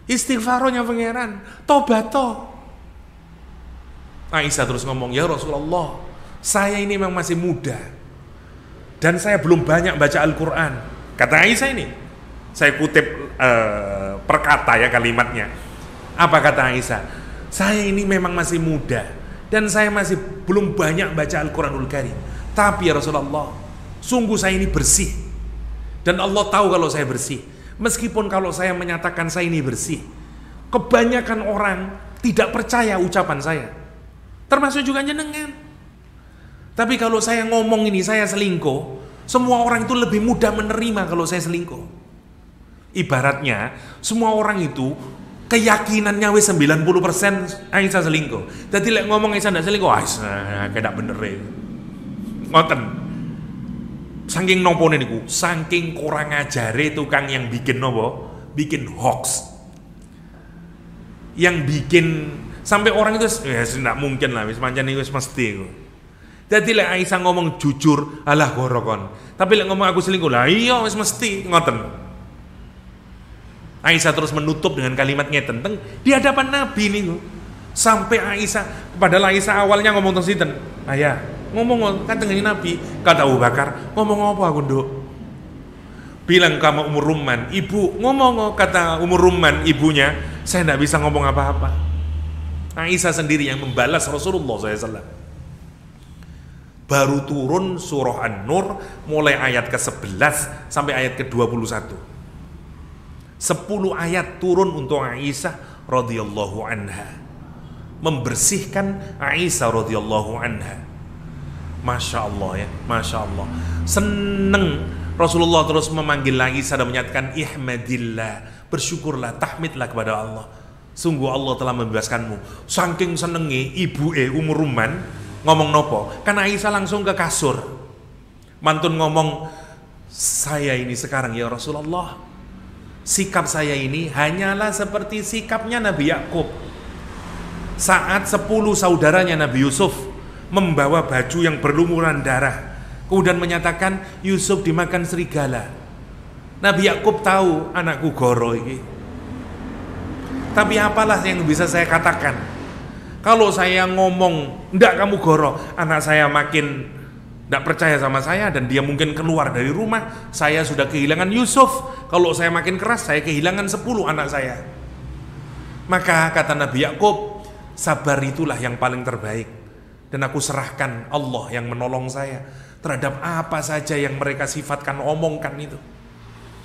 istighfaronya pangeran, tobato. Aisyah terus ngomong, ya Rasulullah, saya ini memang masih muda dan saya belum banyak baca Al-Quran. Kata Aisyah ini, saya kutip perkata ya kalimatnya. Apa kata Aisyah? Saya ini memang masih muda dan saya masih belum banyak baca Al-Quranul Karim. Tapi ya Rasulullah, sungguh saya ini bersih dan Allah tahu kalau saya bersih. Meskipun kalau saya menyatakan saya ini bersih, kebanyakan orang tidak percaya ucapan saya, termasuk juga jenengan. Tapi kalau saya ngomong ini saya selingkuh, semua orang itu lebih mudah menerima kalau saya selingkuh. Ibaratnya semua orang itu keyakinannya wis 90% Aisyah selingkuh. Jadi lek ngomong Aisyah ndak selingkuh, kayak bener ya. Ngoten. Saking nopone niku, saking kurang ajare tukang yang bikin nopo, bikin hoax. Yang bikin sampai orang itu ya tidak mungkin lah, wis pancen wis mesti. Jadi lek Aisyah ngomong jujur, alah gorokon. Tapi lek ngomong aku selingkuh, lah iya wis mesti ngoten. Aisyah terus menutup dengan kalimat ngeten teng di hadapan Nabi niku. Sampai Aisyah, padahal Aisyah awalnya ngomong teng sinten? Ayah, ngomong kan tengene Nabi, kata Abu Bakar, ngomong apa aku, Nduk? Bilang kamu Ummu Rumman, ibu, ngomong kata Ummu Rumman ibunya, Saya tidak bisa ngomong apa-apa. Aisyah sendiri yang membalas Rasulullah SAW. Baru turun surah An-Nur mulai ayat ke-11 sampai ayat ke-21. 10 ayat turun untuk Aisyah radhiyallahu anha, membersihkan Aisyah radhiyallahu anha. Masya Allah ya, Masya Allah. Seneng Rasulullah terus memanggil Aisyah dan menyatakan ihmadillah, bersyukurlah, tahmidlah kepada Allah. Sungguh Allah telah membebaskanmu. Saking senengi ibu Ummu Rumman ngomong nopo, kan Aisyah langsung ke kasur. Mantun ngomong, saya ini sekarang ya Rasulullah, sikap saya ini hanyalah seperti sikapnya Nabi Yakub saat 10 saudaranya Nabi Yusuf membawa baju yang berlumuran darah, kemudian menyatakan Yusuf dimakan serigala. Nabi Yakub tahu anakku goro ini, tapi apalah yang bisa saya katakan? Kalau saya ngomong ndak kamu goro, anak saya makin ndak percaya sama saya dan dia mungkin keluar dari rumah. Saya sudah kehilangan Yusuf. Kalau saya makin keras, saya kehilangan 10 anak saya. Maka kata Nabi Yakub, sabar itulah yang paling terbaik, dan aku serahkan Allah yang menolong saya terhadap apa saja yang mereka sifatkan, omongkan itu.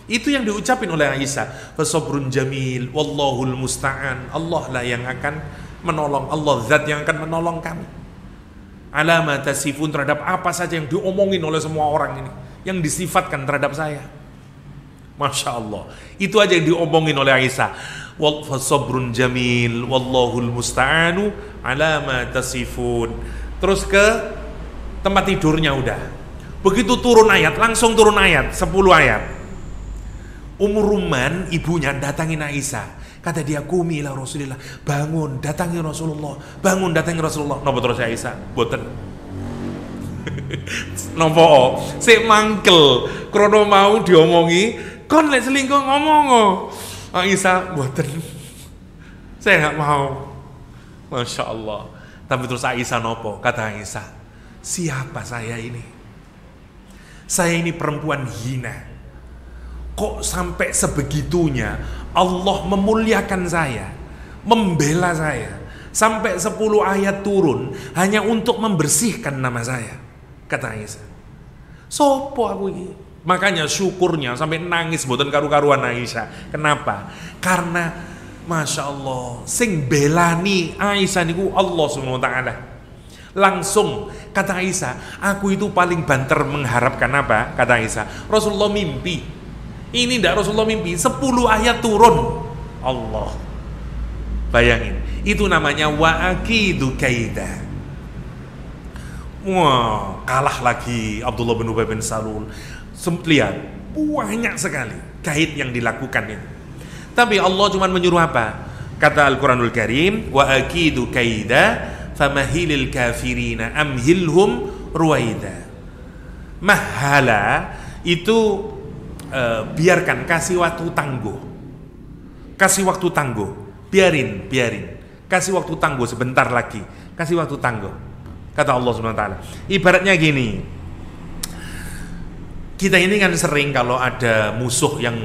Itu yang diucapin oleh Aisyah. Fasabrun jamil, wallahul musta'an. Allah lah yang akan menolong, Allah zat yang akan menolong kami. Alama tasifun, terhadap apa saja yang diomongin oleh semua orang ini, yang disifatkan terhadap saya. Masya Allah. Itu aja yang diomongin oleh Aisyah. Fasabrun jamil, wallahul musta'anu alama tasifun. Terus ke tempat tidurnya udah. Begitu turun ayat, langsung turun ayat, 10 ayat. Ummu Rumman ibunya datangin Aisyah. Kata dia, kumi ila Rasulillah, bangun datangi Rasulullah, bangun datangi Rasulullah. Napa terus Aisyah? Boten. Napa? Sik mangkel krono mau diomongi, kon lek selingkuh ngomong. Aisyah boten. Saya enggak mau. Masya Allah. Tapi terus Aisyah nopo? Kata Aisyah, siapa saya ini? Saya ini perempuan hina. Kok sampai sebegitunya Allah memuliakan saya, membela saya, sampai 10 ayat turun hanya untuk membersihkan nama saya. Kata Aisyah, sopo aku ini? Makanya syukurnya sampai nangis boten karu-karuan Aisyah. Kenapa? Karena Masya Allah, sing belani Aisyah niku Allah Subhanahu wa ta'ala. Langsung kata Aisyah, aku itu paling banter mengharapkan apa? Kata Aisyah, Rasulullah mimpi. Ini ndak Rasulullah mimpi, 10 ayat turun. Allah. Bayangin, itu namanya wa aqidu kaida. Wah, kalah lagi Abdullah bin Ubay bin Salul. Lihat, banyak sekali kaid yang dilakukan itu. Tapi Allah cuma menyuruh apa? Kata Al-Quranul Karim, wa aqidu kaida famahilil kafirina amhilhum ruwaida. Mahala itu biarkan, kasih waktu tangguh, kasih waktu tangguh, biarin, kasih waktu tangguh sebentar lagi, kasih waktu tangguh. Kata Allah Subhanahu wa ta'ala. Ibaratnya gini, kita ini kan sering kalau ada musuh yang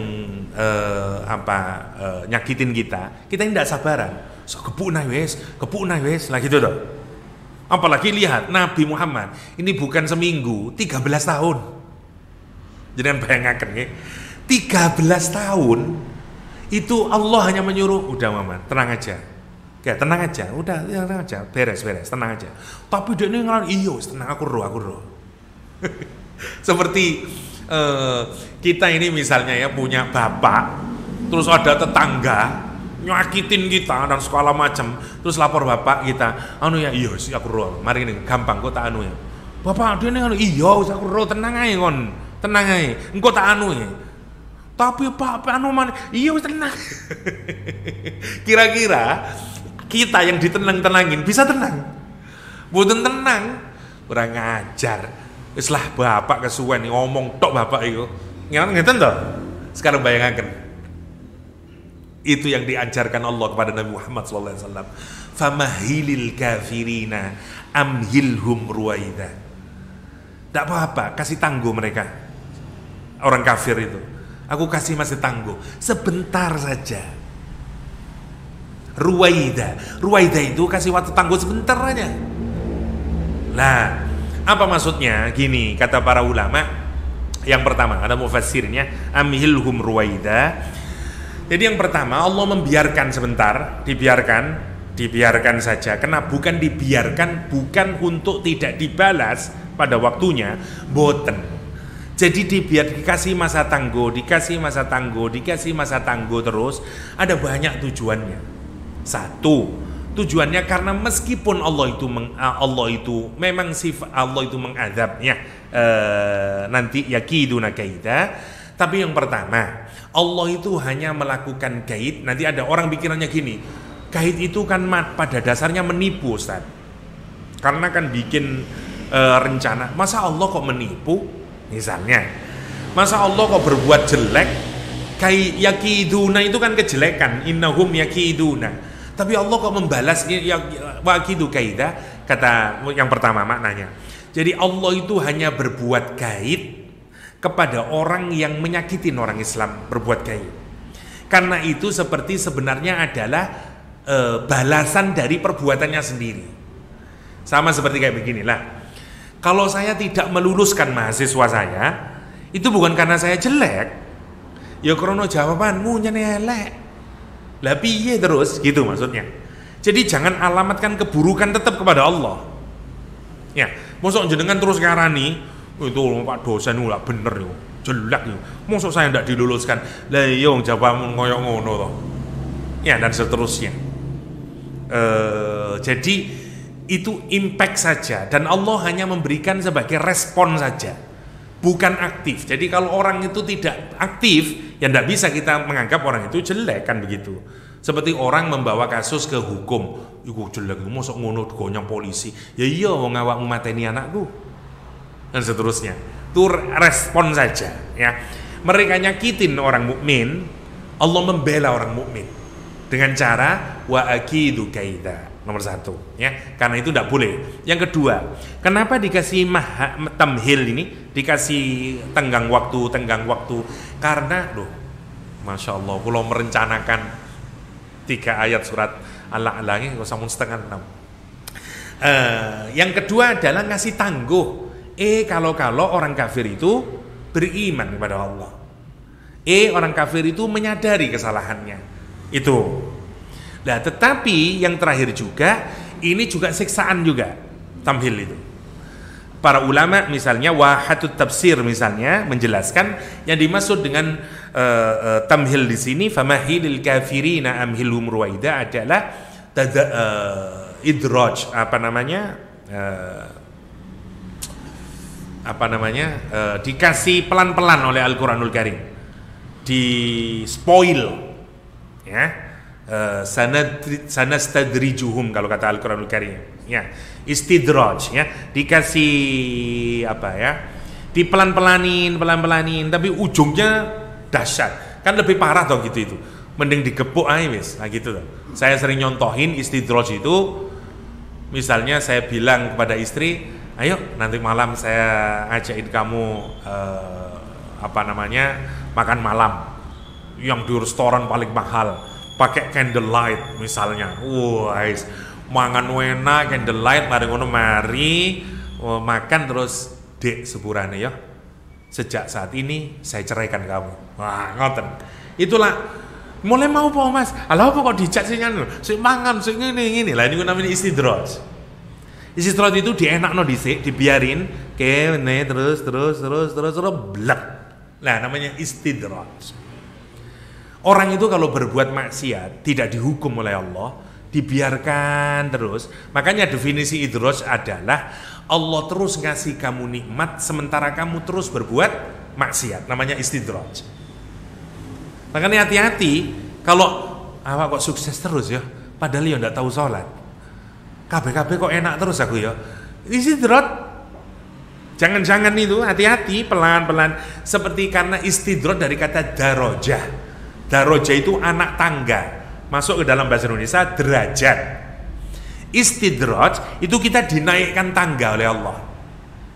nyakitin kita ini tidak sabaran. So kepuk naik wes, lah gitu doh. Apalagi lihat Nabi Muhammad ini bukan seminggu, 13 tahun. Jangan bayangkan ya, 13 tahun itu Allah hanya menyuruh, udah Muhammad, tenang aja. Ya, tenang aja, udah, ya, tenang aja, beres, tenang aja. Tapi dia ini ngalan, iyo, tenang, aku roh. Seperti kita ini misalnya ya punya bapak, terus ada tetangga nyakitin kita dan segala macam, terus lapor bapak kita, anu ya, iyo sih aku roh, mari ini gampang kok tak anu ya. Bapak dia ini anu, iyo, aku roh, tenang aja kon. Tenang aja, engkau tak anu ya. Tapi apa anu mana? Iya tenang. Kira-kira kita yang ditenang-tenangin bisa tenang? Bukan tenang, kurang ngajar. Islah bapak kesuwen ngomong tok bapak itu. Ngeten toh? Sekarang bayangkan. Itu yang diajarkan Allah kepada Nabi Muhammad SAW. Famahilil kafirina amhilhum ruwaida. Tidak apa-apa, kasih tangguh mereka. Orang kafir itu, aku kasih masih tangguh sebentar saja. Ruwaida itu kasih waktu tangguh sebentar aja. Lah, apa maksudnya? Gini, kata para ulama. Yang pertama, ada mufassirnya, amhilhum ruwaida. Jadi yang pertama, Allah membiarkan sebentar, dibiarkan saja. Karena bukan dibiarkan, bukan untuk tidak dibalas pada waktunya, boten. Jadi dikasih masa tangguh, dikasih masa tangguh terus. Ada banyak tujuannya. Satu, tujuannya karena meskipun Allah itu memang sifat Allah itu mengadabnya nanti yakiduna kaida, tapi yang pertama Allah itu hanya melakukan kaid. Nanti ada orang pikirannya gini, kaid itu kan pada dasarnya menipu, Ustaz. Karena kan bikin rencana. Masa Allah kok menipu? Misalnya, masa Allah kok berbuat jelek? Yakiduna itu kan kejelekan, innahum yakiduna. Tapi Allah kok membalas wakidu kaida, kata yang pertama maknanya. Jadi Allah itu hanya berbuat kaid kepada orang yang menyakitin orang Islam, berbuat kaid. Karena itu sebenarnya adalah balasan dari perbuatannya sendiri. Sama seperti kayak beginilah. Kalau saya tidak meluluskan mahasiswa saya, itu bukan karena saya jelek, ya krono jawabanmu elek. Lah piye terus gitu maksudnya. Jadi jangan alamatkan keburukan tetap kepada Allah. Ya, mosok jenengan terus ngarani itu Pak dosen ora bener yo, jelek yo. Mosok saya ndak diluluskan. Lah iya wong jawabanmu koyo ngono to. Ya dan seterusnya. Jadi itu impact saja dan Allah hanya memberikan sebagai respon saja. Bukan aktif. Jadi kalau orang itu tidak aktif, ya tidak bisa kita menganggap orang itu jelek kan begitu. Seperti orang membawa kasus ke hukum, iku jelek, mosok ngono digonyong polisi. Ya iya wong awakmu mateni anakku. Dan seterusnya. Itu respon saja, ya. Mereka nyakitin orang mukmin, Allah membela orang mukmin dengan cara wa akidu kaida. Nomor satu, ya, karena itu tidak boleh. Yang kedua, kenapa dikasih tamhil ini, dikasih tenggang waktu? Karena, masya Allah, kalau merencanakan 3 ayat surat Al-A'la ini, samun setengah 6. Yang kedua adalah ngasih tangguh. Kalau orang kafir itu beriman kepada Allah. Orang kafir itu menyadari kesalahannya. Itu. Nah, tetapi yang terakhir juga ini juga siksaan juga tamhil itu. Para ulama misalnya wahatut tafsir misalnya menjelaskan yang dimaksud dengan tamhil di sini famahilil kafirina amhilhum ruwaida adalah idraj dikasih pelan-pelan oleh Al-Qur'anul Karim, di spoil ya. Sanastadrijuhum kalau kata Al-Qur'anul Karim, ya, istidraj, ya, dikasih dipelan-pelanin tapi ujungnya dahsyat, kan lebih parah toh gitu. Itu mending digepuk aja wis, nah gitu toh. Saya sering nyontohin istidraj itu, misalnya saya bilang kepada istri, ayo nanti malam saya ajakin kamu makan malam yang di restoran paling mahal, pakai candlelight misalnya. Mangan wena candlelight, mari makan terus dek sepurane ya. Sejak saat ini saya ceraikan kamu. Wah, ngoten. Itulah mulai mau apa Mas? Alah apa kok dijak sing anu? Sing mangan sing ngene. Lah niku namanya istidraj. Istidraj itu dienakno dhisik, dibiarin kene terus blek. Lah namanya istidraj. Orang itu kalau berbuat maksiat tidak dihukum oleh Allah, dibiarkan terus. Makanya definisi idraj adalah Allah terus ngasih kamu nikmat sementara kamu terus berbuat maksiat. Namanya istidraj. Makanya hati-hati kalau awak kok sukses terus ya, padahal ya ndak tahu sholat. Kabeh kok enak terus aku ya. Istidraj. Jangan-jangan itu, hati-hati, pelan-pelan. Seperti karena istidraj dari kata darajah. Darajah itu anak tangga, masuk ke dalam bahasa Indonesia derajat. Istidraj itu kita dinaikkan tangga oleh Allah.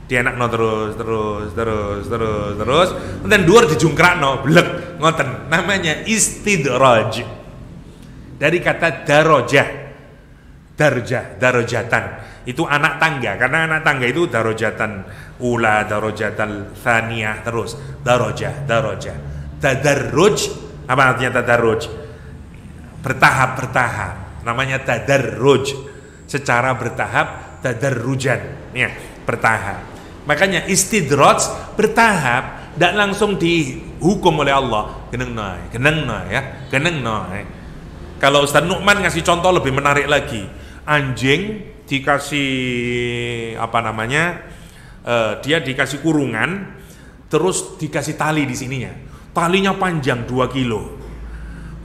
Dienakno terus, dan dhuwur dijungkrakno, blek, ngoten. Namanya istidraj. dari kata darajah. Darajatan. Itu anak tangga, karena anak tangga itu darajatan ula, darajatal tsaniyah, terus darajah. Tadarruj, apa artinya tadarruj? Bertahap. Namanya tadarruj. Secara bertahap, tadarrujan. Ya, bertahap. Makanya istidraj bertahap, tidak langsung dihukum oleh Allah. Geneng noy. Kalau Ustaz Nu'man ngasih contoh lebih menarik lagi. Anjing dikasih dia dikasih kurungan, terus dikasih tali di sininya. Talinya panjang 2 kilo.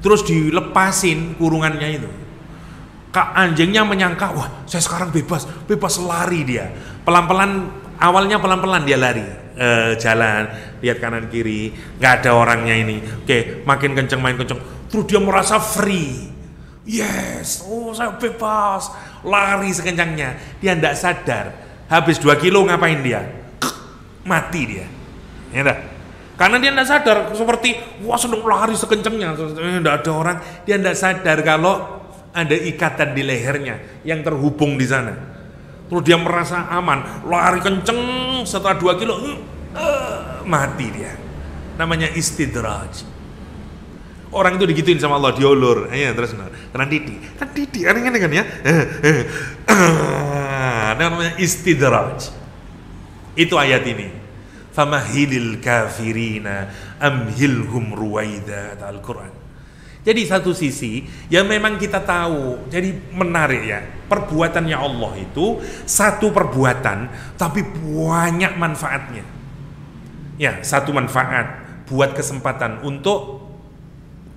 Terus dilepasin kurungannya itu. Anjingnya menyangka, wah saya sekarang bebas lari dia. Awalnya pelan-pelan dia lari, jalan, lihat kanan kiri, nggak ada orangnya ini. Oke, makin kenceng. Terus dia merasa free. Yes, saya bebas, lari sekencangnya. Dia tidak sadar, habis 2 kilo ngapain dia? Mati dia. Ya enggak? Karena dia tidak sadar, seperti wah sedang lari sekencangnya, tidak ada orang. Dia tidak sadar kalau ada ikatan di lehernya yang terhubung di sana. Terus dia merasa aman, lari kenceng, setelah 2 kilo mati dia. Namanya istidraj. Orang itu digituin sama Allah, diulur, terus karena didi, aneh-aneh kan ya. Namanya istidraj. Itu ayat ini. Famahilil kafirina amhilhum ruwaida, Al-Quran. Jadi satu sisi, ya memang kita tahu, jadi menarik ya, perbuatannya Allah itu satu perbuatan, tapi banyak manfaatnya. Ya, satu manfaat buat kesempatan untuk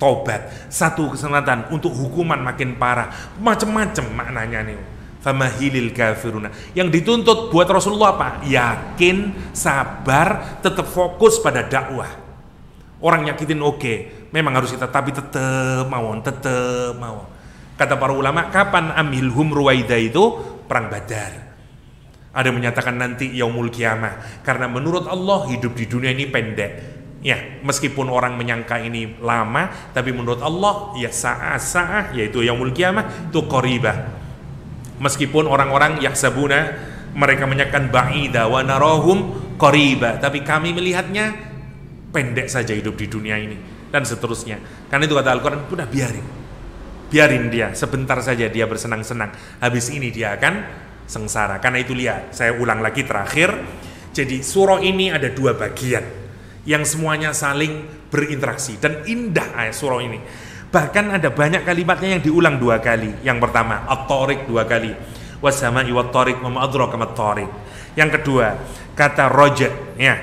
tobat, satu kesempatan untuk hukuman makin parah, macam-macam maknanya nih. Famahilil kafiruna. Yang dituntut buat Rasulullah apa? Yakin, sabar, tetap fokus pada dakwah. Orang nyakitin oke, memang harus kita, tapi tetap mawon. Kata para ulama, kapan amhilhum ruwaida itu? Perang Badar. Ada yang menyatakan nanti yaumul kiamah, karena menurut Allah hidup di dunia ini pendek. Ya, meskipun orang menyangka ini lama, tapi menurut Allah ya sa'ah, yaitu yaumul kiamah itu qaribah. Meskipun orang-orang yahsabuna, mereka menyatakan ba'ida wa narahum qaribah, tapi kami melihatnya pendek saja hidup di dunia ini, dan seterusnya. Karena itu kata Al-Quran, udah biarin dia, sebentar saja dia bersenang-senang, habis ini dia akan sengsara. Karena itu lihat, saya ulang lagi terakhir, jadi surah ini ada 2 bagian yang semuanya saling berinteraksi, dan indah ayat surah ini. Bahkan ada banyak kalimatnya yang diulang 2 kali. Yang pertama at-tariq 2 kali, was-sama'i wat-tariq wa ma adraka mat-tariq. Yang kedua kata raja, ya,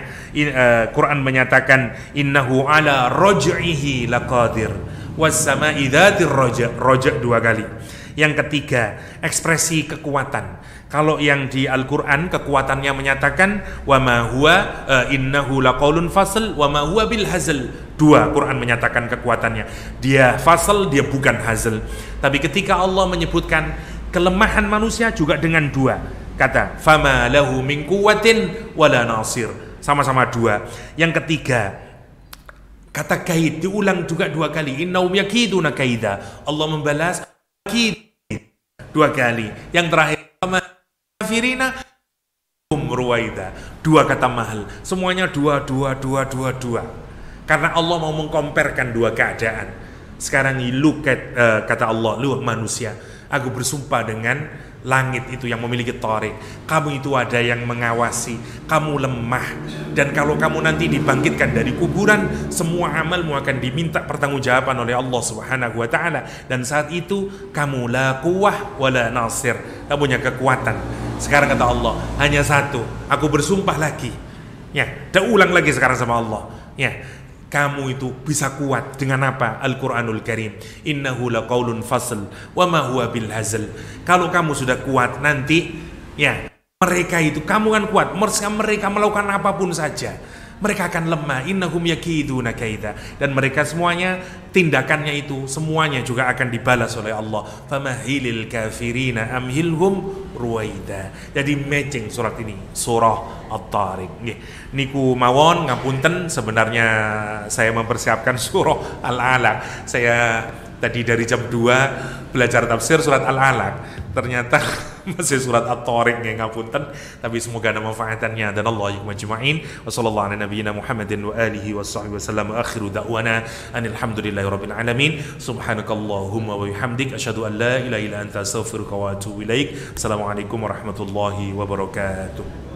Quran menyatakan innahu ala raj'ihi laqadir, was-sama'i dzatir raja 2 kali. Yang ketiga ekspresi kekuatan. Kalau yang di Al-Quran kekuatannya menyatakan wa ma huwa innahu laqaulun fasl wa ma huwa bil hazl. 2 Quran menyatakan kekuatannya. Dia fasl, dia bukan hazl. Tapi ketika Allah menyebutkan kelemahan manusia juga dengan 2 kata, fama lahu min quwwatin wala nasir. Sama-sama 2. Yang ketiga kata kaid diulang juga 2 kali. Innahum yakiduna kaida. Allah membalas kaid 2 kali. Yang terakhir kafirina ruwaida. 2 kata mahal. Semuanya 2. Karena Allah mau mengkomparkan 2 keadaan. Sekarang look at, kata Allah, lu manusia, aku bersumpah dengan langit itu yang memiliki tarik. Kamu itu ada yang mengawasi. Kamu lemah. Dan kalau kamu nanti dibangkitkan dari kuburan, semua amalmu akan diminta pertanggungjawaban oleh Allah Subhanahu wa taala. Dan saat itu kamu la quwwah wala nasir. Kamu punya kekuatan. Sekarang kata Allah, hanya satu. Aku bersumpah lagi. Ya, ulang lagi sekarang sama Allah. Ya. Kamu itu bisa kuat dengan apa? Al-Quranul Karim. Innahu laqaulun fasl wa ma huwa bil hazl. Kalau kamu sudah kuat nanti, ya, mereka itu, kamu kan kuat, mereka melakukan apapun saja, mereka akan lemah. Innahum yakiduna kaida. Dan mereka semuanya, tindakannya itu semuanya juga akan dibalas oleh Allah. Famahilil kafirina amhilhum ruwaida. Jadi matching surat ini, surah At-Tariq. Niku mawon ngapunten, sebenarnya saya mempersiapkan surah Al-Alaq. Saya Tadi dari jam 2 belajar tafsir surat Al-Alaq, ternyata masih surat At-Tariq, ya ngapunten, tapi semoga ada manfaatannya dan Allah yakum ajma'in. Wa sallallahu ala nabiyyina Muhammadin wa alihi wa sahbihi wasallam. Akhiru da'wana anil hamdulillahi rabbil alamin. Subhanakallahumma wa bihamdik asyhadu an la ilaha illa anta astaghfiruka wa atubu ilaik. Assalamualaikum warahmatullahi wabarakatuh.